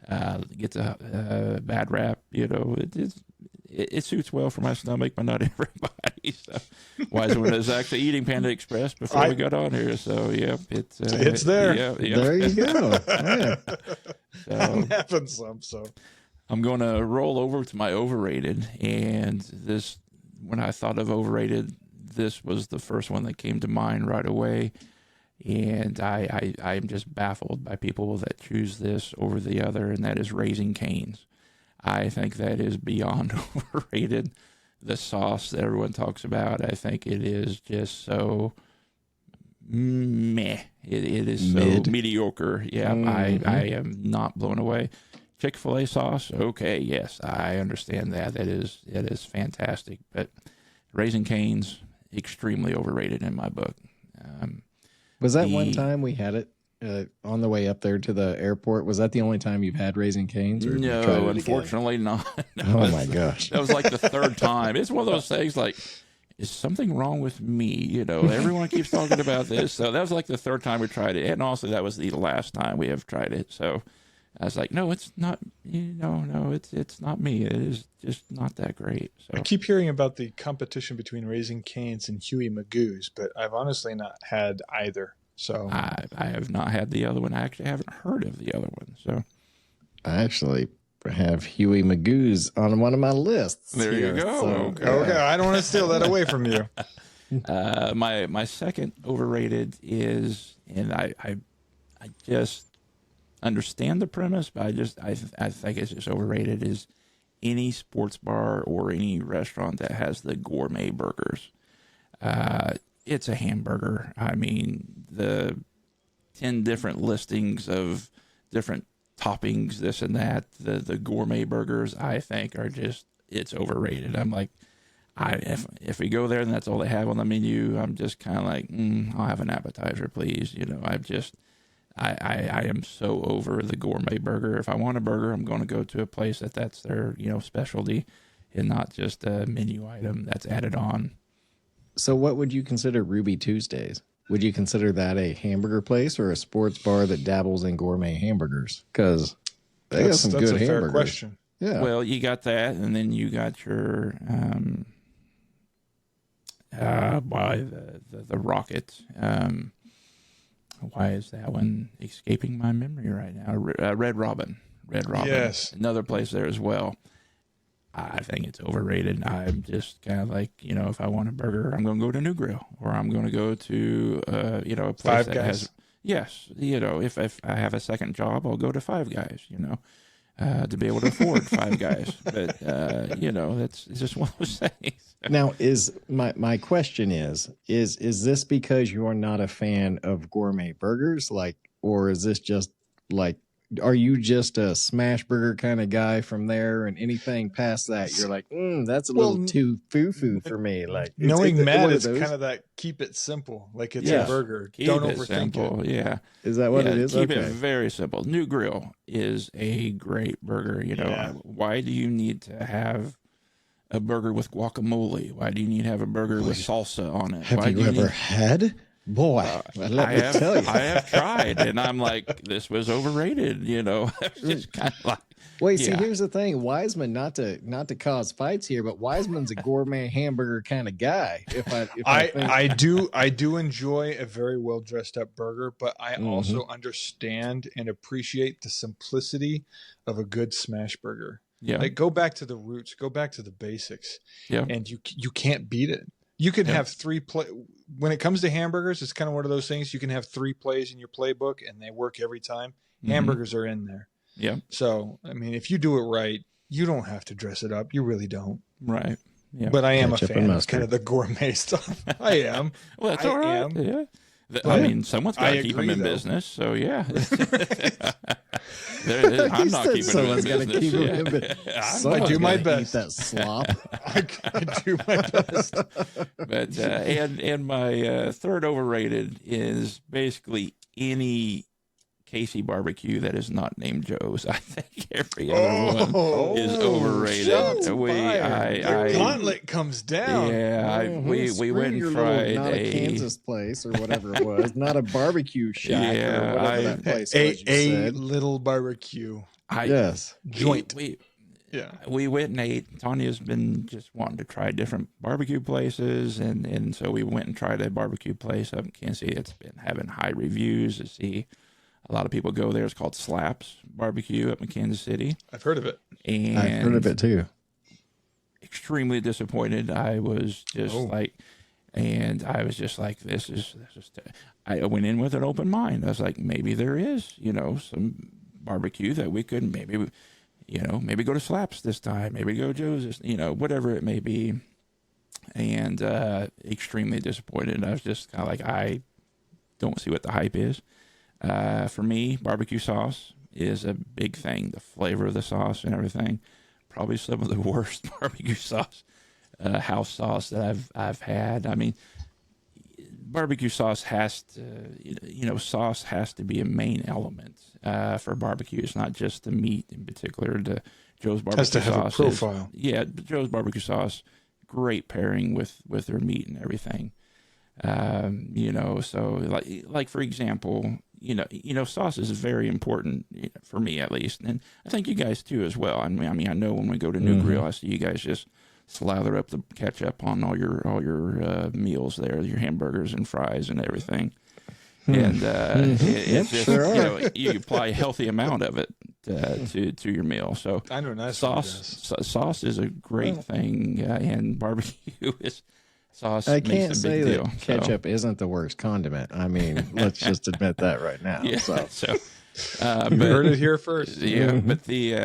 It gets a bad rap. It suits well for my stomach, but not everybody. So Wiseman is actually eating Panda Express before we got on here. So yeah, it's there. Yeah. There you go. Yeah. So, I'm having some. So I'm going to roll over to my overrated, and this, when I thought of overrated, this was the first one that came to mind right away. And I'm just baffled by people that choose this over the other, and that is Raising Cane's. I think that is beyond overrated. The sauce that everyone talks about, I think it is just so meh. It is so mediocre. Yeah, I am not blown away. Chick-fil-A sauce, okay, yes, I understand that. It is fantastic. But Raising Cane's, extremely overrated in my book. Was that one time we had it on the way up there to the airport? Was that the only time you've had Raising Cane's? Or no, unfortunately not. Oh my gosh. That was like the third time. It's one of those things like, is something wrong with me? Everyone keeps talking about this. So that was like the third time we tried it. And also that was the last time we have tried it. So I was like, no, it's not, it's not me. It is just not that great. So I keep hearing about the competition between Raising Cane's and Huey Magoo's, but I've honestly not had either. So I have not had the other one. I actually haven't heard of the other one. So I actually have Huey Magoo's on one of my lists. There you go. Okay. Okay, I don't want to steal that away from you. My second overrated is, and I just understand the premise, but I think it's just overrated, is any sports bar or any restaurant that has the gourmet burgers. It's a hamburger. I mean, the 10 different listings of different toppings, this and that, the gourmet burgers, I think are just, it's overrated. I'm like, if we go there and that's all they have on the menu, I'm just kind of like, I'll have an appetizer, please. You know, I am so over the gourmet burger. If I want a burger, I'm going to go to a place that's their, specialty and not just a menu item that's added on. So what would you consider Ruby Tuesdays? Would you consider that a hamburger place or a sports bar that dabbles in gourmet hamburgers? Because they got some That's good a fair hamburgers. question. Yeah. Well, you got that, and then you got your the Rocket. Why is that one escaping my memory right now? Red Robin. Yes. Another place there as well. I think it's overrated. I'm just kind of like, if I want a burger, I'm going to go to New Grill, or I'm going to go to, a place Five that Guys. has, yes, if I have a second job, I'll go to Five Guys, to be able to afford Five Guys. But, it's just one of those things. Now, is my question is this because you are not a fan of gourmet burgers, or is this just like, are you just a smash burger kind of guy from there, and anything past that you're like, that's a little too foo-foo for me? Like, Knowing Matt, one of it's those? kind of that keep it simple, like it's Yeah. a burger. Keep Don't it overthink simple. it. Yeah. Is that what it is? Keep Okay. it very simple. New Grill is a great burger. Yeah. Why do you need to have a burger with guacamole? Why do you need to have a burger with salsa on it? Have Why you do you ever need- had? Boy, let I me have, tell you. I have tried, and I'm like, this was overrated. It's just kind of like, Wait, see, Yeah. here's the thing. Wiseman, not to cause fights here, but Wiseman's a gourmet hamburger kind of guy. If I think, I do enjoy a very well dressed up burger, but I Mm-hmm. also understand and appreciate the simplicity of a good smash burger. yeah, Like, go back to the roots, go back to the basics, yeah, and you can't beat it. You could Yeah. have when it comes to hamburgers, it's kind of one of those things. You can have 3 plays in your playbook, and they work every time. Mhm. Hamburgers are in there. yeah, So, I mean, if you do it right, you don't have to dress it up. You really don't. right. Yeah. But I am Ketchup a and fan of mustard. kind of the gourmet stuff. I am. Well, that's I all right. am. Yeah. I But mean, someone's got I to keep them agree, in though. business. So, yeah. I'm He not said keeping them in someone's gotta business. keep 'em Yeah. in business. I'm Someone's do my gotta eat best. that slop. I do my best. But and my third overrated is basically any Casey barbecue that is not named Joe's. I think every other one is overrated. shots We fired. I The gauntlet comes down. we Screw went and your tried little, not a Kansas place or whatever it was, not a barbecue shack Yeah, or whatever I- that place was. You A said. little barbecue Yes. joint. Yeah. We went and ate. Tanya's been just wanting to try different barbecue places, and so we went and tried a barbecue place up in Kansas City. It's been having high reviews. To see a lot of people go there. It's called Slaps Barbecue up in Kansas City, I've heard of it. and I've heard of it too. extremely disappointed. I was just like, this is. I went in with an open mind. I was like, maybe there is, some barbecue that we could maybe go to Slaps this time, maybe go Joe's, whatever it may be. And extremely disappointed. I was just kind of like, I don't see what the hype is. For me, barbecue sauce is a big thing. The flavor of the sauce and everything. Probably some of the worst barbecue sauce, house sauce that I've had. I mean, barbecue sauce has to, sauce has to be a main element for barbecue. It's not just the meat in particular. The Joe's barbecue Has to have sauce a profile. Joe's barbecue sauce, great pairing with their meat and everything. So like for example, sauce is very important for me at least, and I think you guys too as well. I mean, I know when we go to New Grill, I see you guys just slather up the ketchup on all your meals there, your hamburgers and fries and everything. And it's just, sure are. you apply a healthy amount of it. to your meal. So I know nice sauce is a great thing, and barbecue is sauce. I makes can't a say big deal. that ketchup isn't the worst condiment. I mean, let's just admit that right now. Yeah. So. So, You but heard it here first. yeah, but the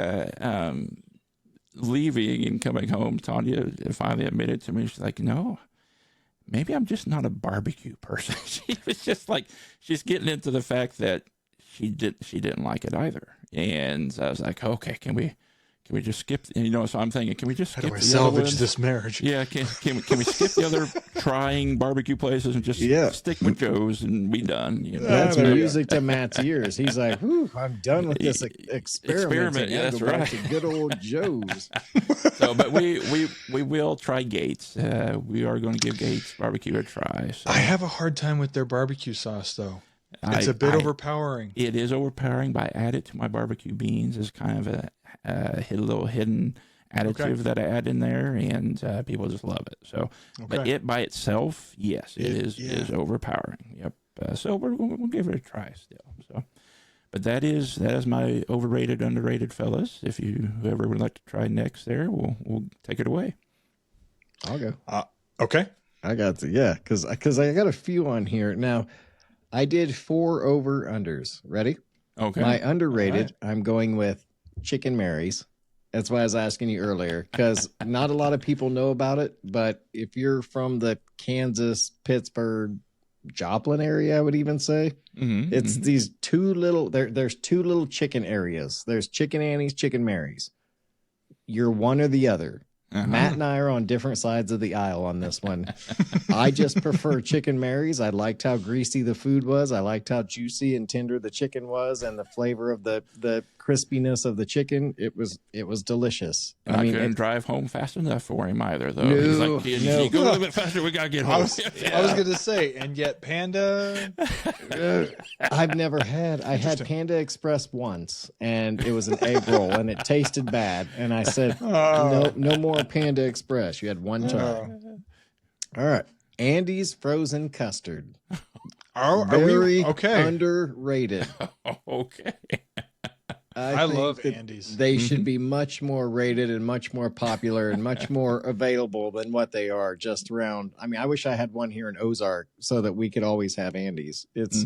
leaving and coming home, Tanya finally admitted to me, she's like, no, maybe I'm just not a barbecue person. She was just like, she's getting into the fact that she didn't like it either. And I was like, okay, can we just skip? So I'm thinking, can we just How skip do I the salvage other ones? this marriage? Yeah, can we skip the other trying barbecue places and just stick with Joe's and be done? That's there you music to Matt's ears. He's like, "Whew, I'm done with this experiment. Yeah, I that's go back right. to good old Joe's." So, but we will try Gates. We are going to give Gates barbecue a try. So I have a hard time with their barbecue sauce, though. It's a bit overpowering. It is overpowering, but I add it to my barbecue beans as kind of a little hidden additive that I add in there, and people just love it. So, but it by itself, yes, it is overpowering. Yep. So we'll give it a try still. So, but that is my overrated, underrated, fellas. If whoever would like to try next, there, we'll take it away. I'll go. Okay. I got because I got a few on here now. I did 4 over-unders. Ready? Okay. My underrated, I'm going with Chicken Mary's. That's why I was asking you earlier, because not a lot of people know about it. But if you're from the Kansas, Pittsburgh, Joplin area, I would even say, it's these two little, there's 2 little chicken areas. There's Chicken Annie's, Chicken Mary's. You're one or the other. Matt and I are on different sides of the aisle on this one. I just prefer Chicken Mary's. I liked how greasy the food was. I liked how juicy and tender the chicken was, and the flavor of the crispiness of the chicken. It was delicious. I couldn't drive home fast enough for him either, though. No, He's like, you go a little bit faster. We gotta get home. I was going to say, and yet Panda. I've never had. I had Panda Express once, and it was an egg roll, and it tasted bad. And I said, no more Panda Express. You had one time. All right, Andy's frozen custard. Are Very we okay? underrated. Okay. I think love that Andy's. They should be much more rated and much more popular and much more available than what they are just around. I mean, I wish I had one here in Ozark so that we could always have Andy's. It's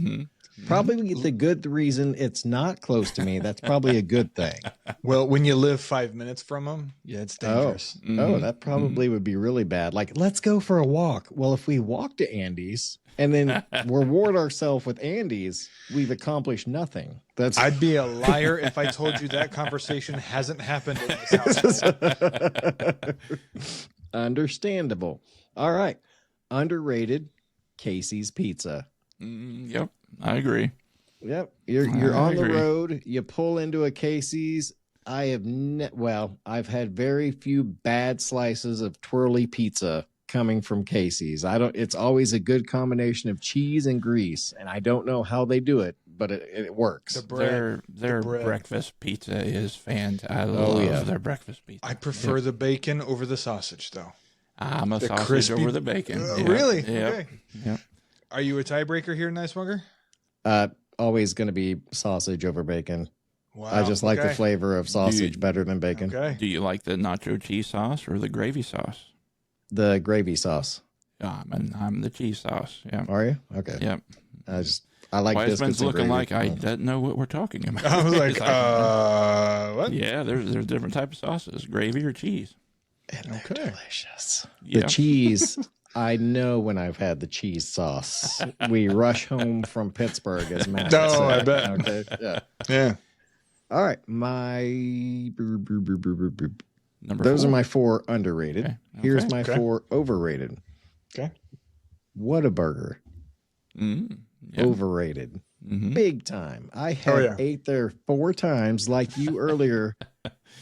probably the good reason it's not close to me. That's probably a good thing. Well, when you live 5 minutes from them, yeah, it's dangerous. Oh, that probably would be really bad. Like, let's go for a walk. Well, if we walk to Andy's and then reward ourselves with Andy's, we've accomplished nothing. I'd be a liar if I told you that conversation hasn't happened in this house. Understandable. All right. Underrated Casey's Pizza. Yep, I agree. Yep. You're on the agree. road. You pull into a Casey's. I've had very few bad slices of twirly pizza coming from Casey's. It's always a good combination of cheese and grease, and I don't know how they do it, but it works. The bread, Their bread. breakfast pizza is fantastic. I love their breakfast pizza. I prefer the bacon over the sausage, though. I'm a the sausage crispy- over the bacon. Yep, Really? Yep. Okay. Yep. Are you a tiebreaker here, Nice Smoker? Always going to be sausage over bacon. Wow. I just like the okay. flavor of sausage better than bacon. Okay. Do you like the nacho cheese sauce or the gravy sauce? The gravy sauce. I'm the cheese sauce. Yeah. Are you? Okay. Yep. I like biscuits Wiseman's and looking gravy. like I don't know what we're talking about. I was like, It's what? yeah, there's different types of sauces, gravy or cheese. And they're Okay. delicious. Yeah. The cheese, I know when I've had the cheese sauce. We rush home from Pittsburgh, as Matt Oh, said. I bet. Okay. Yeah. Yeah. All right. Number Those 4. are my 4 underrated. Okay. Here's Okay. my Okay. 4 overrated. Okay. Whataburger. Yeah. Overrated. Mhm. Big time. I have ate there 4 times, like you earlier,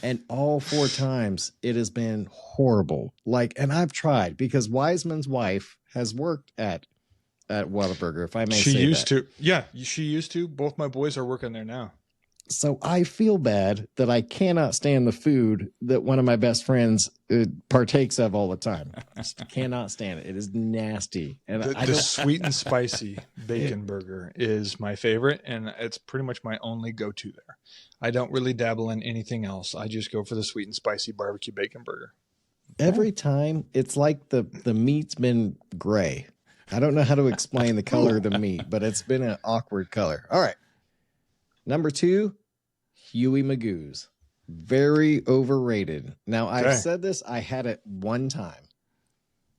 and all 4 times it has been horrible. And I've tried because Wiseman's wife has worked at Whataburger, if I may She say used that. to. Yeah, she used to. Both my boys are working there now. So I feel bad that I cannot stand the food that one of my best friends partakes of all the time. Just cannot stand it. It is nasty. And The sweet and spicy bacon burger is my favorite, and it's pretty much my only go-to there. I don't really dabble in anything else. I just go for the sweet and spicy barbecue bacon burger. Every time, it's like the meat's been gray. I don't know how to explain the color of the meat, but it's been an awkward color. All right. Number 2, Huey Magoo's. Very overrated. Now, Okay. I've said this, I had it one time.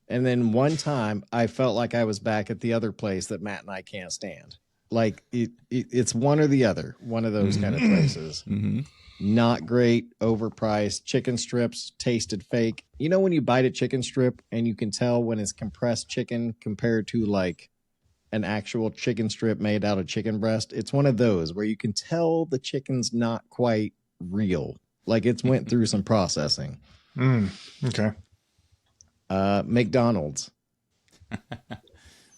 And then one time, I felt like I was back at the other place that Matt and I can't stand. Like, it's one or the other, one of those kind of places. Mm-hmm. Not great, overpriced. Chicken strips tasted fake. You know when you bite a chicken strip and you can tell when it's compressed chicken compared to like an actual chicken strip made out of chicken breast? It's one of those where you can tell the chicken's not quite real. Like it's went through some processing. Okay. McDonald's.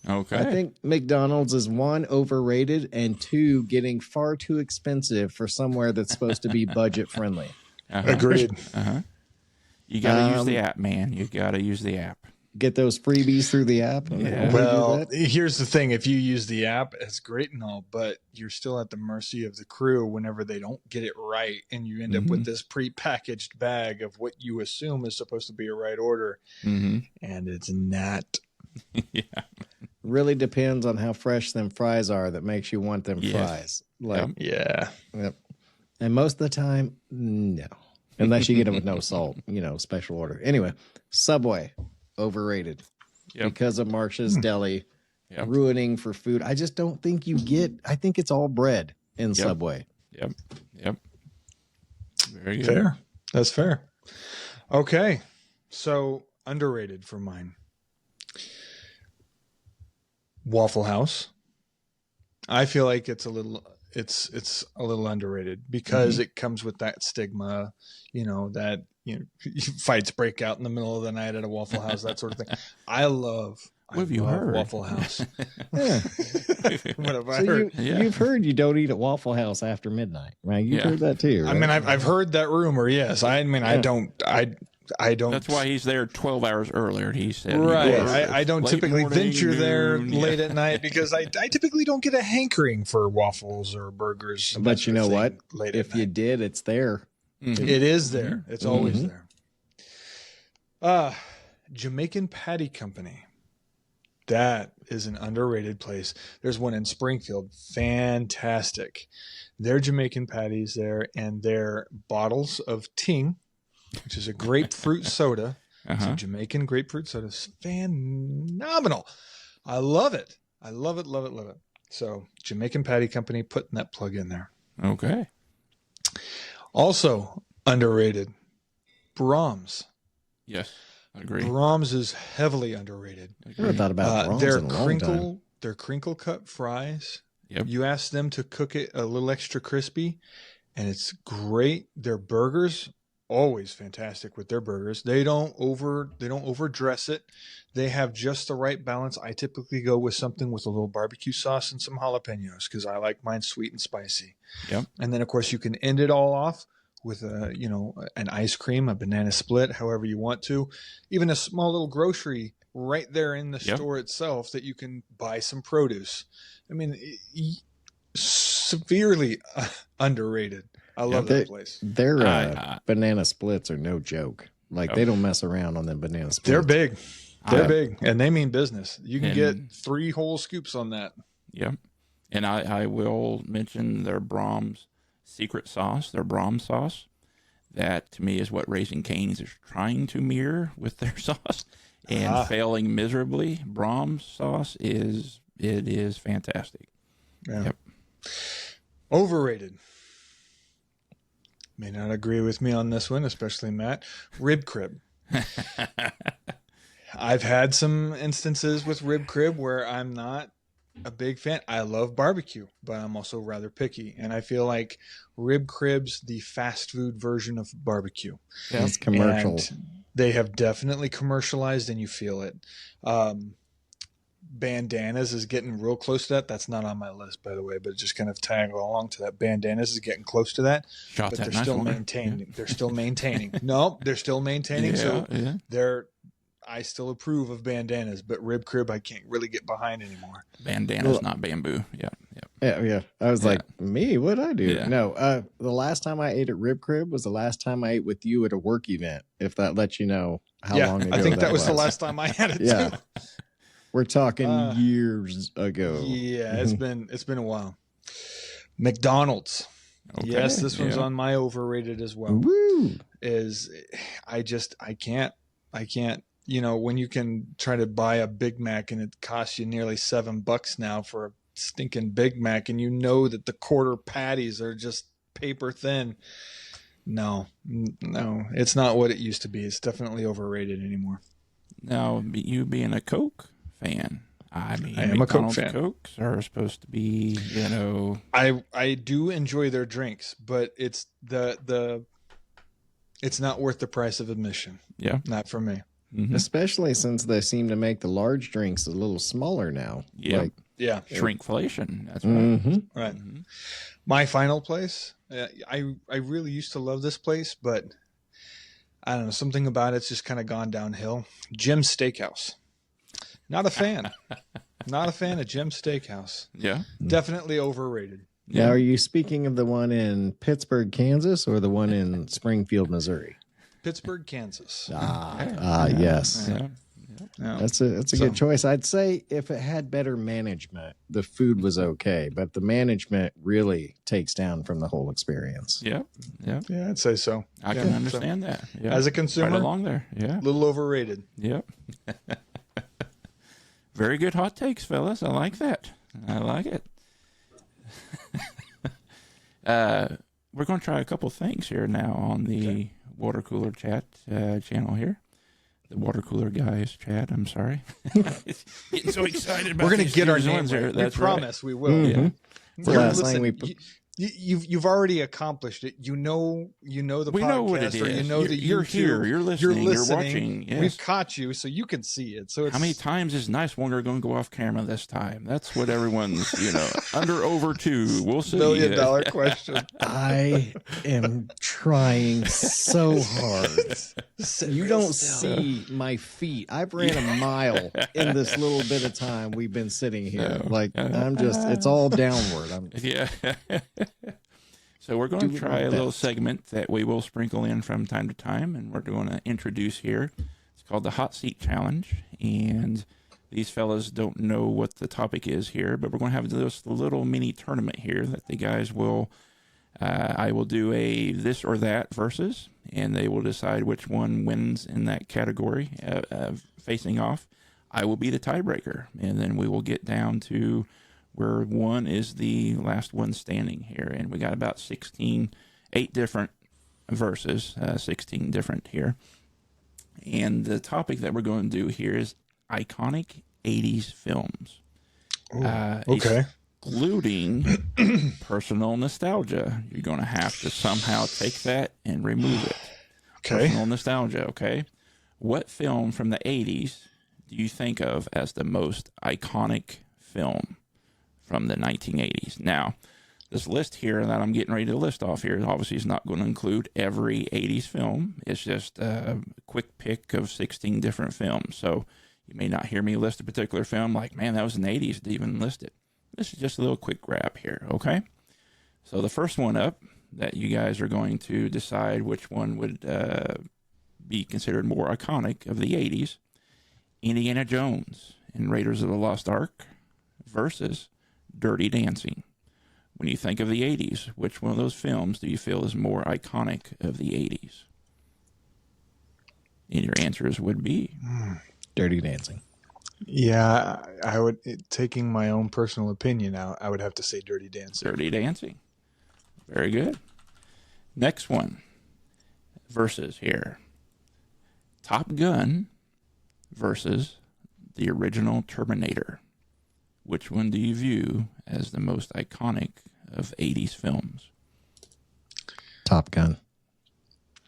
Okay. I think McDonald's is 1, overrated, and 2, getting far too expensive for somewhere that's supposed to be budget friendly. Agreed. You got to use the app, man. You got to use the app. Get those freebies through the app. Yeah. Well, here's the thing. If you use the app, it's great and all, but you're still at the mercy of the crew whenever they don't get it right. And you end up with this prepackaged bag of what you assume is supposed to be a right order. Mm-hmm. And it's not. Yeah. Really depends on how fresh them fries are that makes you want them Yes. fries. Like, Yeah. yep. And most of the time, no. Unless you get them with no salt, special order. Anyway, Subway, overrated. Yep. Because of Marsh's Deli, Yep. ruining for food. I just don't think I think it's all bread in Subway. Yep. Very good. Fair. That's fair. Okay. So underrated for mine. Waffle House. I feel like it's a little underrated because it comes with that stigma, that fights break out in the middle of the night at a Waffle House, that sort of thing. I love Waffle House. Yeah. What have I So heard? you've heard you don't eat at Waffle House after midnight, right? You've heard that too, right? I mean, I've heard that rumor. Yes. I mean, I don't. That's why he's there 12 hours earlier. He said, Right. Yes. I don't Late typically morning, venture there noon. late at night because I typically don't get a hankering for waffles or burgers. But that you sort know of what? thing late If at you night. did, it's there. Mhm. It is there. It's always Mhm. there. Jamaican Patty Company. That is an underrated place. There's one in Springfield. Fantastic. Their Jamaican patties there and their bottles of Ting, which is a grapefruit soda. So Jamaican grapefruit soda is phenomenal. I love it. I love it, love it, love it. So Jamaican Patty Company, putting that plug in there. Okay. Also underrated, Brahms. Yes. I agree. Brahms is heavily underrated. I never thought about Brahms Their in a long time. crinkle cut fries. Yep. You ask them to cook it a little extra crispy, and it's great. Their burgers, always fantastic with their burgers. They don't overdress it. They have just the right balance. I typically go with something with a little barbecue sauce and some jalapenos because I like mine sweet and spicy. Yep. And then of course you can end it all off with an ice cream, a banana split, however you want to, even a small little grocery right there in the Yep. store itself that you can buy some produce. I mean, severely underrated. I love that place. Their I- banana splits are no joke. Like they don't mess around on them banana splits. They're big. They're I- big, and they mean business. You can And- get 3 whole scoops on that. Yep. And I will mention their Brahms secret sauce, their Brahms sauce. That to me is what Raising Cane's is trying to mirror with their sauce and failing miserably. Brahms sauce is fantastic. Yeah. Yep. Overrated. May not agree with me on this one, especially Matt. Rib crib. I've had some instances with rib crib where I'm not a big fan. I love barbecue, but I'm also rather picky. And I feel like rib crib's the fast food version of barbecue. That's commercial. And they have definitely commercialized and you feel it. Bandanas is getting real close to that. That's not on my list, by the way, but just kind of tag along to that. Bandanas is getting close to that, Shots but at they're nice still one. maintaining. They're still maintaining. No, they're still maintaining. So yeah. I still approve of bandanas, but rib crib I can't really get behind anymore. Bandana's not bamboo. Yeah. Yep. Yeah. I was Yeah. like, me? What'd I do? Yeah. No, the last time I ate at Rib Crib was the last time I ate with you at a work event, if that lets you know how long ago I think that was the last time I had it Yeah. too. We're talking Uh, years ago. Yeah, it's been a while. McDonald's. Okay. Yes, this one's Yeah. on my overrated as well. Woo! I can't. You know, when you can try to buy a Big Mac and it costs you nearly $7 now for a stinking Big Mac, and you know that the quarter patties are just paper thin. No, it's not what it used to be. It's definitely overrated anymore. Now, you being a Coke fan, I mean, I am a Coke McDonald's fan. Cokes are supposed to be, you know, I do enjoy their drinks, but it's it's not worth the price of admission. yeah. Not for me. Mhm. Especially since they seem to make the large drinks a little smaller now. Yeah. Like, Yeah, Shrinkflation. That's right. mhm. right. Mhm. My final place. I really used to love this place, but I don't know, something about it's just kind of gone downhill. Jim's Steakhouse. Not a fan. Not a fan of Jim's Steakhouse. Yeah. Definitely overrated. Now, Yeah. are you speaking of the one in Pittsburgh, Kansas, or the one in Springfield, Missouri? Pittsburgh, Kansas. Yes. Yeah. Yeah. That's a So- good choice. I'd say if it had better management, the food was okay, but the management really takes down from the whole experience. Yeah. Yeah. Yeah, I'd say so. I Yeah, can so understand that. Yeah. as a Right consumer, along there. Yeah. a little overrated. Yep. Very good hot takes, fellas. I like that. I like it. We're going to try a couple things here now on the Water Cooler Chat channel here. The Water Cooler Guys chat. I'm sorry. Getting so excited about We're going to these get our new name ones here. right. We That's right. promise we will. Mhm. Yeah. It's the You're- last listen, thing we you've already accomplished it. You know the We podcast, know what it or you is. know the You're YouTube. here. You're listening. You're listening. watching. Yes. We've caught you, so you can see it. So it's, How many times is Nice Wonder going to go off camera this time? That's what everyone's, under over 2. We'll see. $1 million question? I am trying so hard. You don't see my feet. I've ran a mile in this little bit of time we've been sitting here. No. Like it's all downward. Yeah. So we're going to Doing try our a little best. segment that we will sprinkle in from time to time, and we're going to introduce here. It's called the Hot Seat Challenge, and these fellas don't know what the topic is here, but we're going to have this little mini tournament here that the guys will. I will do a this or that versus, and they will decide which one wins in that category. Facing off, I will be the tiebreaker, and then we will get down to where one is the last one standing here. And we got about 8 different verses, 16 different here. And the topic that we're going to do here is iconic 80s films. Okay. Excluding personal nostalgia. You're going to have to somehow take that and remove it. Okay. Personal nostalgia, okay? What film from the 80s do you think of as the most iconic film from the 1980s? Now, this list here that I'm getting ready to list off here obviously is not going to include every 80s film. It's just a quick pick of 16 different films. So you may not hear me list a particular film like, man, that was in the 80s to even list it. This is just a little quick grab here, okay? So the first one up that you guys are going to decide which one would be considered more iconic of the 80s, Indiana Jones and Raiders of the Lost Ark versus Dirty Dancing. When you think of the 80s, which one of those films do you feel is more iconic of the 80s? And your answers would be Dirty Dancing. Yeah, I would. Taking my own personal opinion out, I would have to say Dirty Dancing. Dirty Dancing. Very good. Next one. Versus here. Top Gun versus the original Terminator. Which one do you view as the most iconic of 80s films? Top Gun.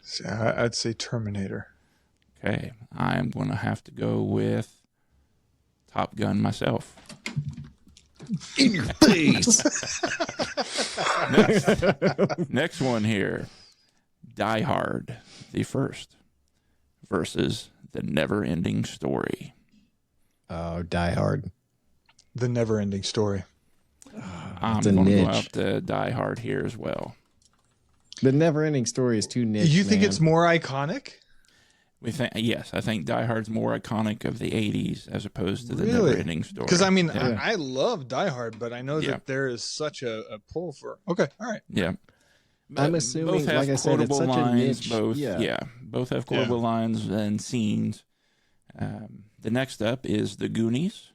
So I'd say Terminator. Okay, I'm going to have to go with Top Gun myself. In your face. Next one here. Die Hard, the first, versus The Never-Ending Story. Oh, Die Hard. The Never-Ending Story. I'm It's a going to go niche. out to Die Hard here as well. The Never-Ending Story is too niche. You think man. it's more iconic? Yes, I think Die Hard's more iconic of the 80s as opposed to the Really? Never-Ending Story. Because I mean, yeah. I love Die Hard, but I know Yeah. that there is such a pull for. Okay, all right. Yeah. I'm But assuming, both have like I said, it's quotable such a lines. niche. Both, Yeah. both have quotable lines and scenes. The next up is The Goonies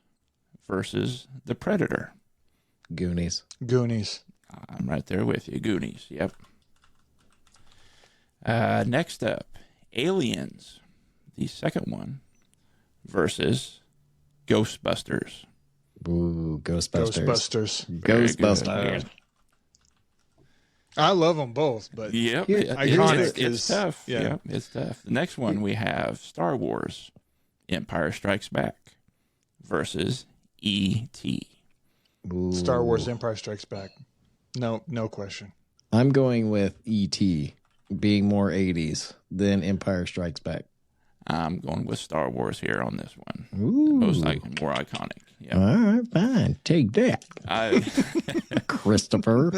versus The Predator. Goonies. Goonies. I'm right there with you. Goonies. Yep. Next up, Aliens, the second one, versus Ghostbusters. Ooh, Ghostbusters. Ghostbusters. Very good. Ghostbusters. I love them both, but Yep. Here- iconic It's is- tough. yeah. Yeah, it's tough. The next one we have Star Wars, Empire Strikes Back versus E.T. Ooh. Star Wars: Empire Strikes Back. No question. I'm going with E.T. being more 80s than Empire Strikes Back. I'm going with Star Wars here on this one. Ooh. More iconic. Yeah. All right, fine. Take that, I, Christopher.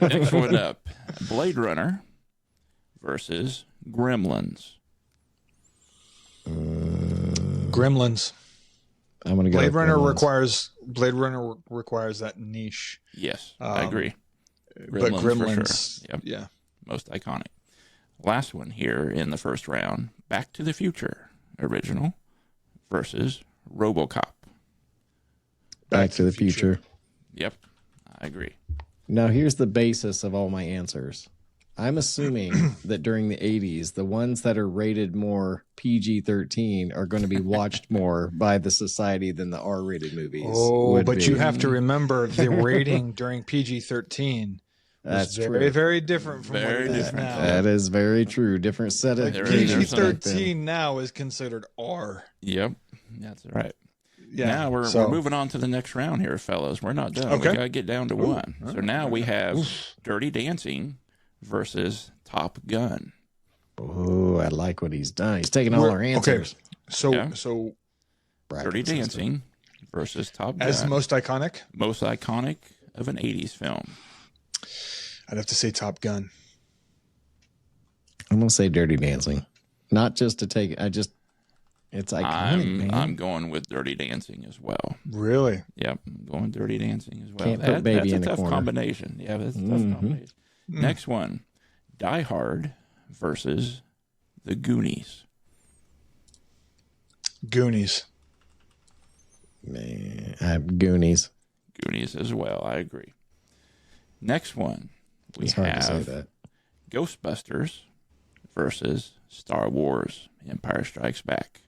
next one up, Blade versus Gremlins. Gremlins. I'm gonna go. Blade with Runner requires that niche, Yes, I Um, agree. but Gremlins for Gremlins, sure. Yep. yeah. Most iconic. Last one here in the first round, Back to the Future original versus RoboCop. Back to the Future. Yep, I agree. Now, here's the basis of all my answers. I'm assuming that during the 80s, the ones that are rated more PG-13 are going to be watched more by the society than the R-rated movies. Oh, would but be. you have to remember the rating during PG-13 was That's very, true. very different from Very what it is different. now. That is very true. Different set of There ratings is back then. PG-13 now is considered R. Yep, that's right. Yeah. Now we're so- moving on to the next round here, fellas. We're not done. Okay. We got to get down to one. So now we have Dirty Dancing versus Top Gun. Oh, I like what he's done. He's taking all our answers. Okay. So Yeah. so Dirty Bracket system. Dancing versus Top Gun. as most iconic, most iconic of an 80s film. I'd have to say Top Gun. I'm going to say Dirty Dancing. Not just to take it's iconic, man. I'm going with Dirty Dancing as well. Really? Yep, I'm going Dirty Dancing as well. Can't put Baby that's in a the tough corner. combination. Yeah, that's a tough Mhm. combination. Next one, Die Hard versus The Goonies. Goonies. Man, I have Goonies. Goonies as well. I agree. Next one, we It's hard to say have that. Ghostbusters versus Star Wars: Empire Strikes Back.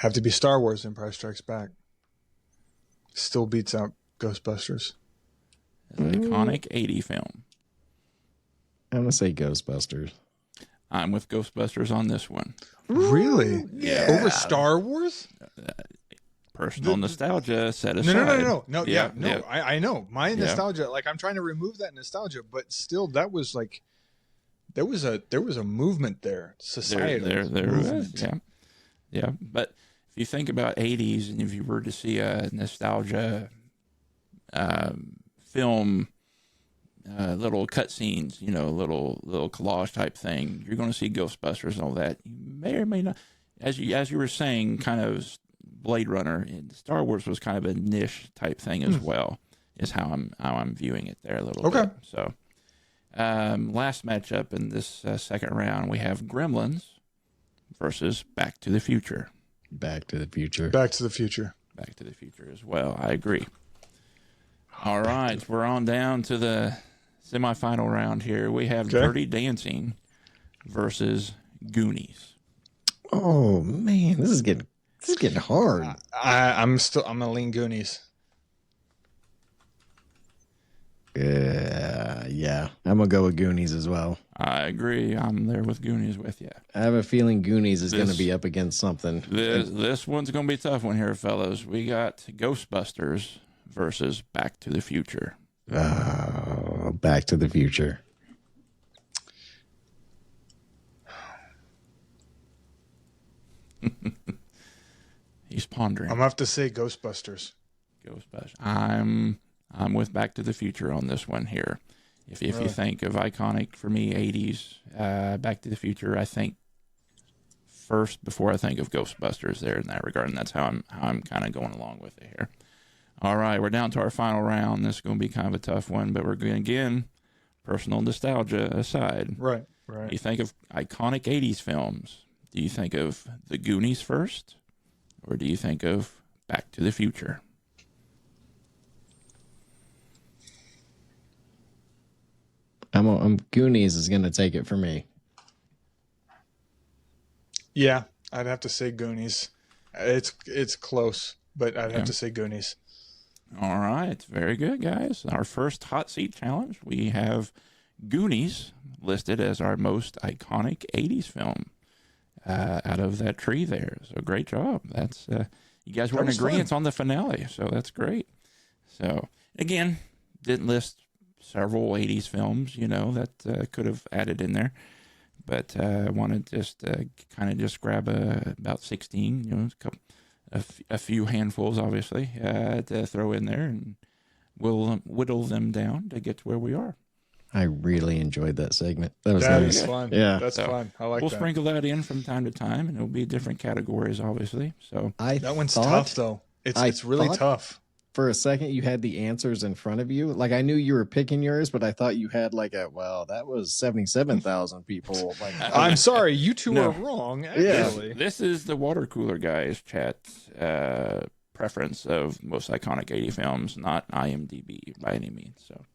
Have to be Star Wars: Empire Strikes Back. Still beats out Ghostbusters. It's an iconic 80 film. I'm going to say Ghostbusters. I'm with Ghostbusters on this one. Really? Yeah. Over Star Wars? Personal nostalgia set No, aside. no. Yeah, no. yeah. I know my Yeah. nostalgia. Like I'm trying to remove that nostalgia, but still, that was like there was a movement there, societal There movement. was, yeah. But if you think about 80s, and if you were to see a nostalgia film, little cutscenes, little collage type thing, you're going to see Ghostbusters and all that. You may or may not, as you were saying, kind of Blade Runner and Star Wars was kind of a niche type thing as well. Is how I'm viewing it there a little Okay. bit. So. Last matchup in this second round, we have Gremlins versus Back to the Future. Back to the Future. Back to the Future. Back to the Future as well. I agree. All right, we're on down to the semifinal round here. We have Okay. Dirty Dancing versus Goonies. Oh man, this is getting hard. I'm gonna lean Goonies. Yeah, I'm gonna go with Goonies as well. I agree. I'm there with Goonies with you. I have a feeling Goonies is going to This- be up against something. This one's going to be a tough one here, fellas. We got Ghostbusters versus Back to the Future. Oh, Back to the Future. He's pondering. I'm gonna have to say Ghostbusters. Ghostbusters. I'm with Back to the Future on this one here. If you think of iconic for me 80s, Back to the Future, I think first before I think of Ghostbusters there in that regard, and that's how I'm kind of going along with it here. All right, we're down to our final round. This is going to be kind of a tough one, but we're going again, personal nostalgia aside. Right. You think of iconic 80s films. Do you think of The Goonies first, or do you think of Back to the Future? I'm Goonies is going to take it for me. Yeah, I'd have to say Goonies. It's close, but I'd have to say Goonies. All right, very good, guys. Our first hot seat challenge, we have Goonies listed as our most iconic 80s film out of that tree there. So great job. That's you guys were in agreement on the finale, so that's great. So again, didn't list several 80s films, that could have added in there. But I wanted just kind of just grab about 16, a few handfuls, obviously, to throw in there, and we'll whittle them down to get to where we are. I really enjoyed that segment. That was That nice. is fun. Yeah. That's fun. I like we'll that. sprinkle that in from time to time, and it'll be different categories, obviously. So That one's tough, though. It's really tough. For a second, you had the answers in front of you. Like, I knew you were picking yours, but I thought you had that was 77,000 people. Like, I'm sorry, you two No. are wrong. Yeah. Actually. this is the water cooler guys chat preference of most iconic 80 films, not IMDb by any means. So,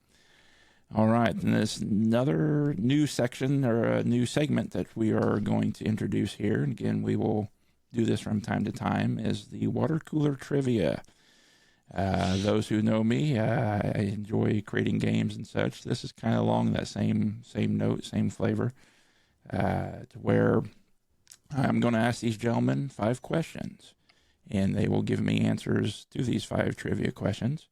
all right, and there's another new section or a new segment that we are going to introduce here. And again, we will do this from time to time, is the water cooler trivia. Those who know me, I enjoy creating games and such. This is kind of along that same note, same flavor, to where I'm going to ask these gentlemen 5 questions, and they will give me answers to these 5 trivia questions.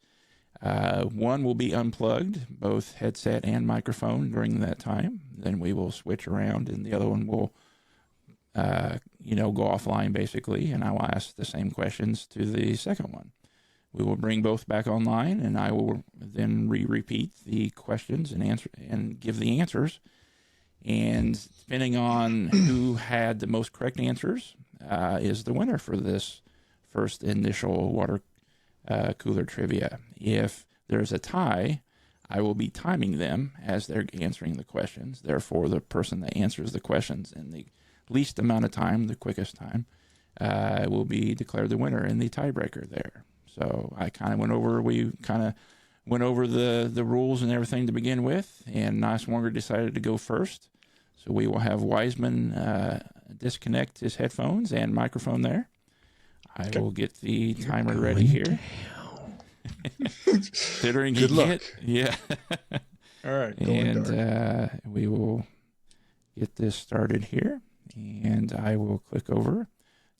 One will be unplugged, both headset and microphone during that time. Then we will switch around, and the other one will, go offline basically, and I will ask the same questions to the second one. We will bring both back online, and I will then repeat the questions and give the answers. And depending on who had the most correct answers, is the winner for this first initial water cooler trivia. If there's a tie, I will be timing them as they're answering the questions. Therefore, the person that answers the questions in the least amount of time, the quickest time, will be declared the winner in the tiebreaker there. So we kind of went over the rules and everything to begin with, and Niswonger decided to go first. So we will have Wiseman disconnect his headphones and microphone there. I will get the timer ready here. Considering Good luck. Yeah. All right. And we will get this started here, and I will click over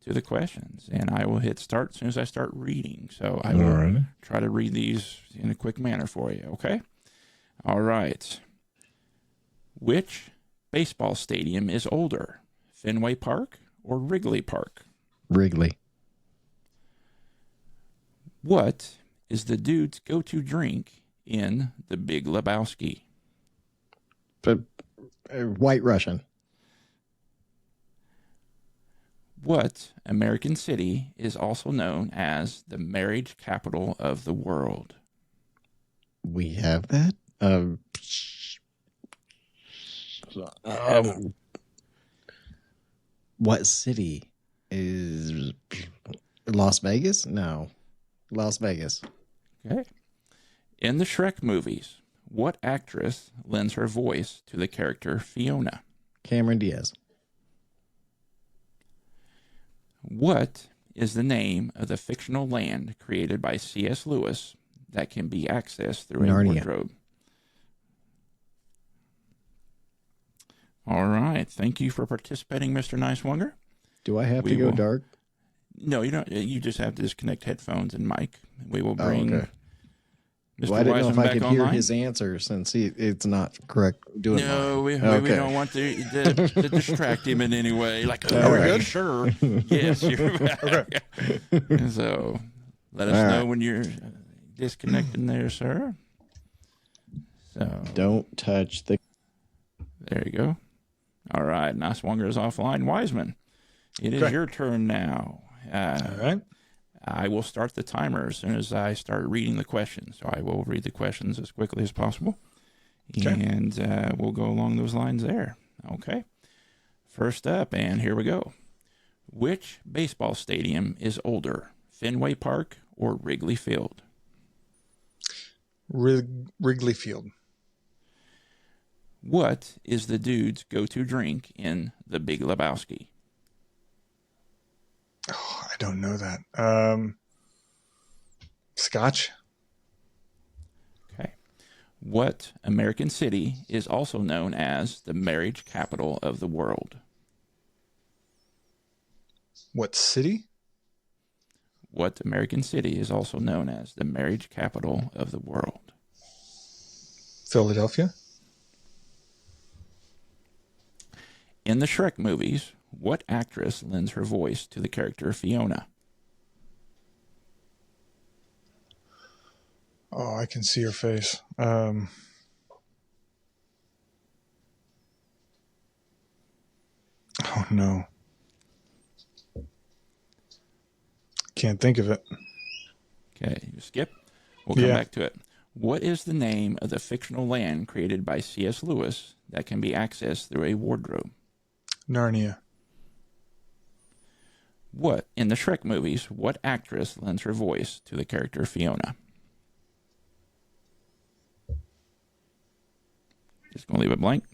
to the questions, and I will hit start as soon as I start reading. So I will try to read these in a quick manner for you, okay? All right. Which baseball stadium is older, Fenway Park or Wrigley Park? Wrigley. What is the dude's go-to drink in The Big Lebowski? But White Russian. What American city is also known as the marriage capital of the world? We have that. What city is Las Vegas? No, Las Vegas. Okay. In the Shrek movies, what actress lends her voice to the character Fiona? Cameron Diaz. What is the name of the fictional land created by C.S. Lewis that can be accessed through a Narnia. wardrobe? All right. Thank you for participating, Mr. Niswonger. Do I have We to go will- dark? No, you don't. You just have to disconnect headphones and mic. We will bring okay. Mr. Well, I didn't know Wiseman if I back could hear online. his answer since it's not correct. Doing No, we Okay. don't want to distract him in any way. Like, All oh, right. are you sure? Yes, you're back. So Let us All know right. when you're disconnecting there, sir. So Don't touch the. there you go. All right, Niswanger is offline. Wiseman, it is Okay. your turn now. All right. I will start the timer as soon as I start reading the questions. So I will read the questions as quickly as possible. Okay. And we'll go along those lines there. Okay. First up, and here we go. Which baseball stadium is older, Fenway Park or Wrigley Field? Wrigley Field. What is the dude's go-to drink in The Big Lebowski? Oh, I don't know that. Scotch. Okay. What American city is also known as the marriage capital of the world? What city? What American city is also known as the marriage capital of the world? Philadelphia. In the Shrek movies, what actress lends her voice to the character Fiona? Oh, I can see her face. Oh no. Can't think of it. Okay, you skip. We'll come Yeah. back to it. What is the name of the fictional land created by C.S. Lewis that can be accessed through a wardrobe? Narnia. What, in the Shrek movies, what actress lends her voice to the character Fiona? Just going to leave it blank.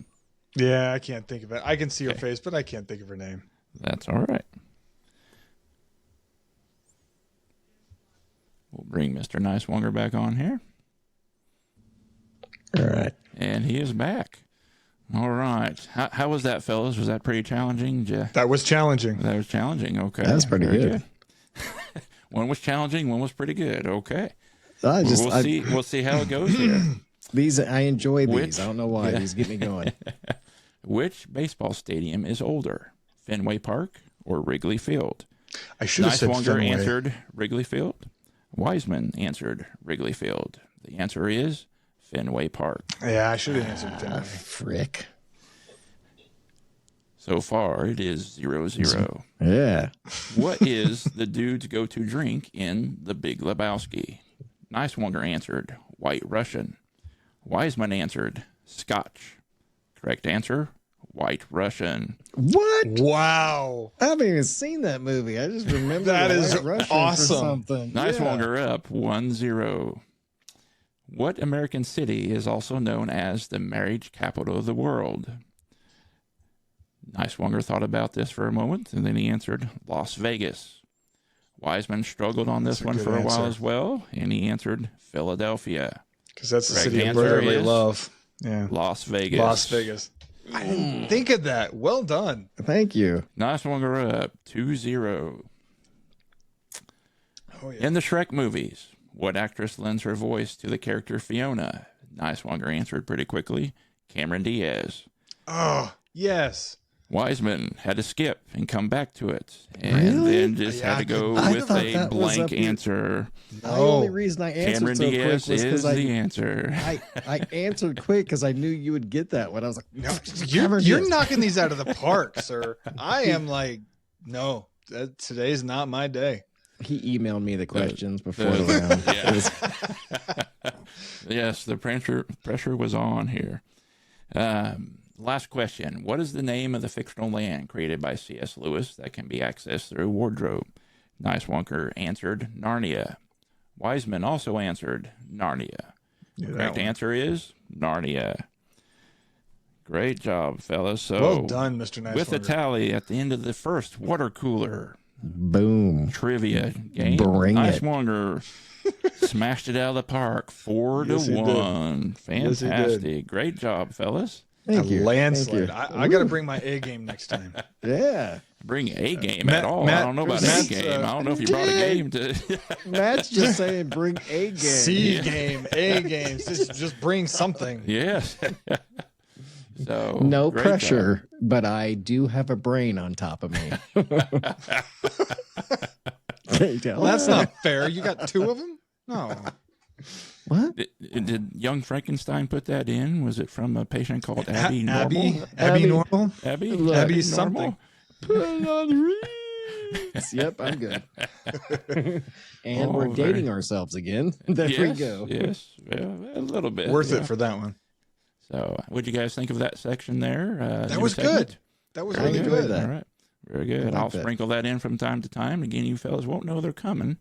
Yeah, I can't think of it. I can see her Okay. face, but I can't think of her name. That's all right. We'll bring Mr. Niswanger back on here. All right. And he is back. All right. How was that, fellas? Was that pretty challenging? That was challenging. That was challenging. Okay. That's pretty Very good. One was challenging. One was pretty good. Okay. I We'll see how it goes here. I enjoy these. Which- I don't know why. yeah. These get me going. Which baseball stadium is older, Fenway Park or Wrigley Field? I should have said Niswanger Fenway. answered Wrigley Field. Wiseman answered Wrigley Field. The answer is Fenway Park. Yeah, I should have answered Fenway. Frick. So far, it is 0-0. Yeah. What is the dude's go-to drink in The Big Lebowski? Niswanger answered White Russian. Wiseman answered Scotch. Correct answer, White Russian. What? Wow. I haven't even seen that movie. I just remember That the is White Russian awesome. For something. Niswanger up 1-0. What American city is also known as the marriage capital of the world? Niswanger thought about this for a moment, and then he answered Las Vegas. Wiseman struggled on this That's a one good for a while answer. as well, and he answered Philadelphia. Because that's the Correct city I answer brotherly is love. Yeah. Las Vegas. Las Vegas. I didn't think of that. Well done. Thank you. Niswanger up 2-0. Oh, yeah. In the Shrek movies, what actress lends her voice to the character Fiona? Niswanger answered pretty quickly. Cameron Diaz. Oh, yes. Wiseman had to skip and come back to it, and Really? then just Yeah, had to go I with thought a that was blank up here. answer. The only No. reason I answered Cameron so quick Diaz was is because the answer. I answered quick because I knew you would get that one. I was like, No, Cameron you're Diaz. knocking these out of the park, sir. I am like, no, today's not my day. He emailed me the questions before the- the round. yeah. It was- Yes, the pressure was on here. Last question. What is the name of the fictional land created by C.S. Lewis that can be accessed through a wardrobe? Niswanger answered Narnia. Wiseman also answered Narnia. Yeah, that Correct one. answer is Narnia. Great job, fellas. So Well done, Mr. Nice. with a tally at the end of the first water cooler Boom. trivia game, Bring it. Niswanger smashed it out of the park 4-1. Yes, he did. Yes, he did. Fantastic. Great job, fellas. Thank you. landslide. Thank you. I got to bring my A game next time. Yeah. Bring A game Matt- at all. I Matt- don't know about Matt's, A game. I don't know if you brought a game to. Matt's just saying bring a game. C game, A game. Just bring something. Yes. So No great pressure, but I do have a brain on top of me. Well, that's not fair. You got two of them? No. What? Did young Frankenstein put that in? Was it from a patient called Abby Normal? Abby Normal? Abby? Look, Abby Normal? something. Put it on the reeds. Yep, I'm good. And Oh, we're very- dating ourselves again. There we Yes, go. Yes, yeah, a little bit. Worth yeah. it for that one. So, what'd you guys think of that section there? That new was segment? good. That was I really enjoyed good. that. All right. Very good. like I'll that. sprinkle that in from time to time. Again, you fellas won't know they're coming.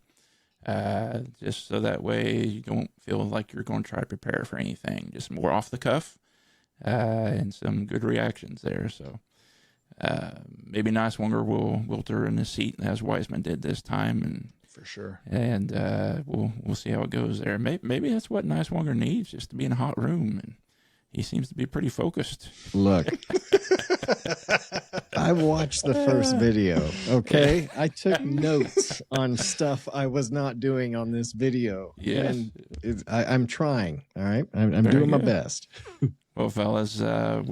Just so that way you don't feel like you're going to try to prepare for anything. Just more off the cuff and some good reactions there. So maybe Nicewonger will wilt in his seat as Wiseman did this time, For sure. and we'll see how it goes there. Maybe that's what Nicewonger needs, just to be in a hot room, and he seems to be pretty focused. Look, I watched the first video. Okay, I took notes on stuff I was not doing on this video. Yes. And I'm trying. All right, I'm Very doing my good. best. Well, fellas, our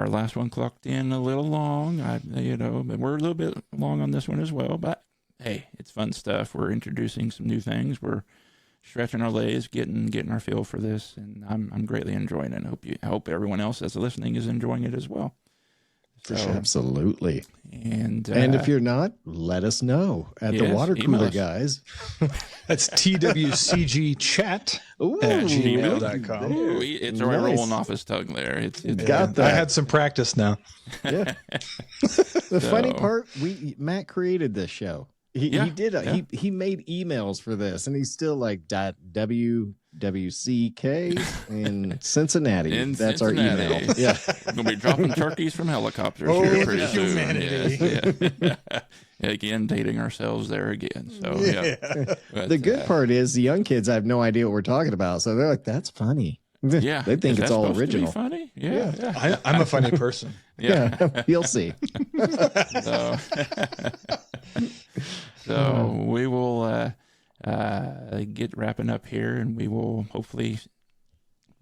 last one clocked in a little long. But we're a little bit long on this one as well. But hey, it's fun stuff. We're introducing some new things. We're stretching our legs, getting our feel for this, and I'm greatly enjoying it. I hope everyone else that's listening is enjoying it as well. For sure. Absolutely. And if you're not, let us know at the yes, Water email Cooler us. Guys. That's TWCGchat Ooh, at gmail.com. Ooh, it's already Nice. rolling off his tongue there. It's Got that. I had some practice now. Yeah. The funny So- part, Matt created this show. He did. yeah. He made emails for this, and he's still like WWCK in Cincinnati. In That's Cincinnati. our email. Yeah. We're going to be dropping turkeys from helicopters Oh, here the pretty soon. humanity. Yes, yeah. Again, dating ourselves there again. So, yeah. But, The good part is the young kids have no idea what we're talking about, so they're like, "That's funny." yeah. They think Is it's that all supposed to be original. funny? Yeah. I'm a funny person. Yeah. You'll see. So, so we will get wrapping up here, and we will hopefully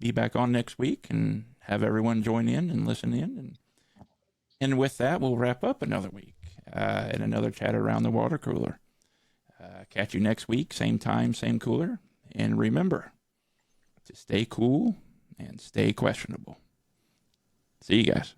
be back on next week and have everyone join in and listen in. And with that, we'll wrap up another week and another chat around the water cooler. Catch you next week, same time, same cooler. And remember to stay cool and stay questionable. See you guys.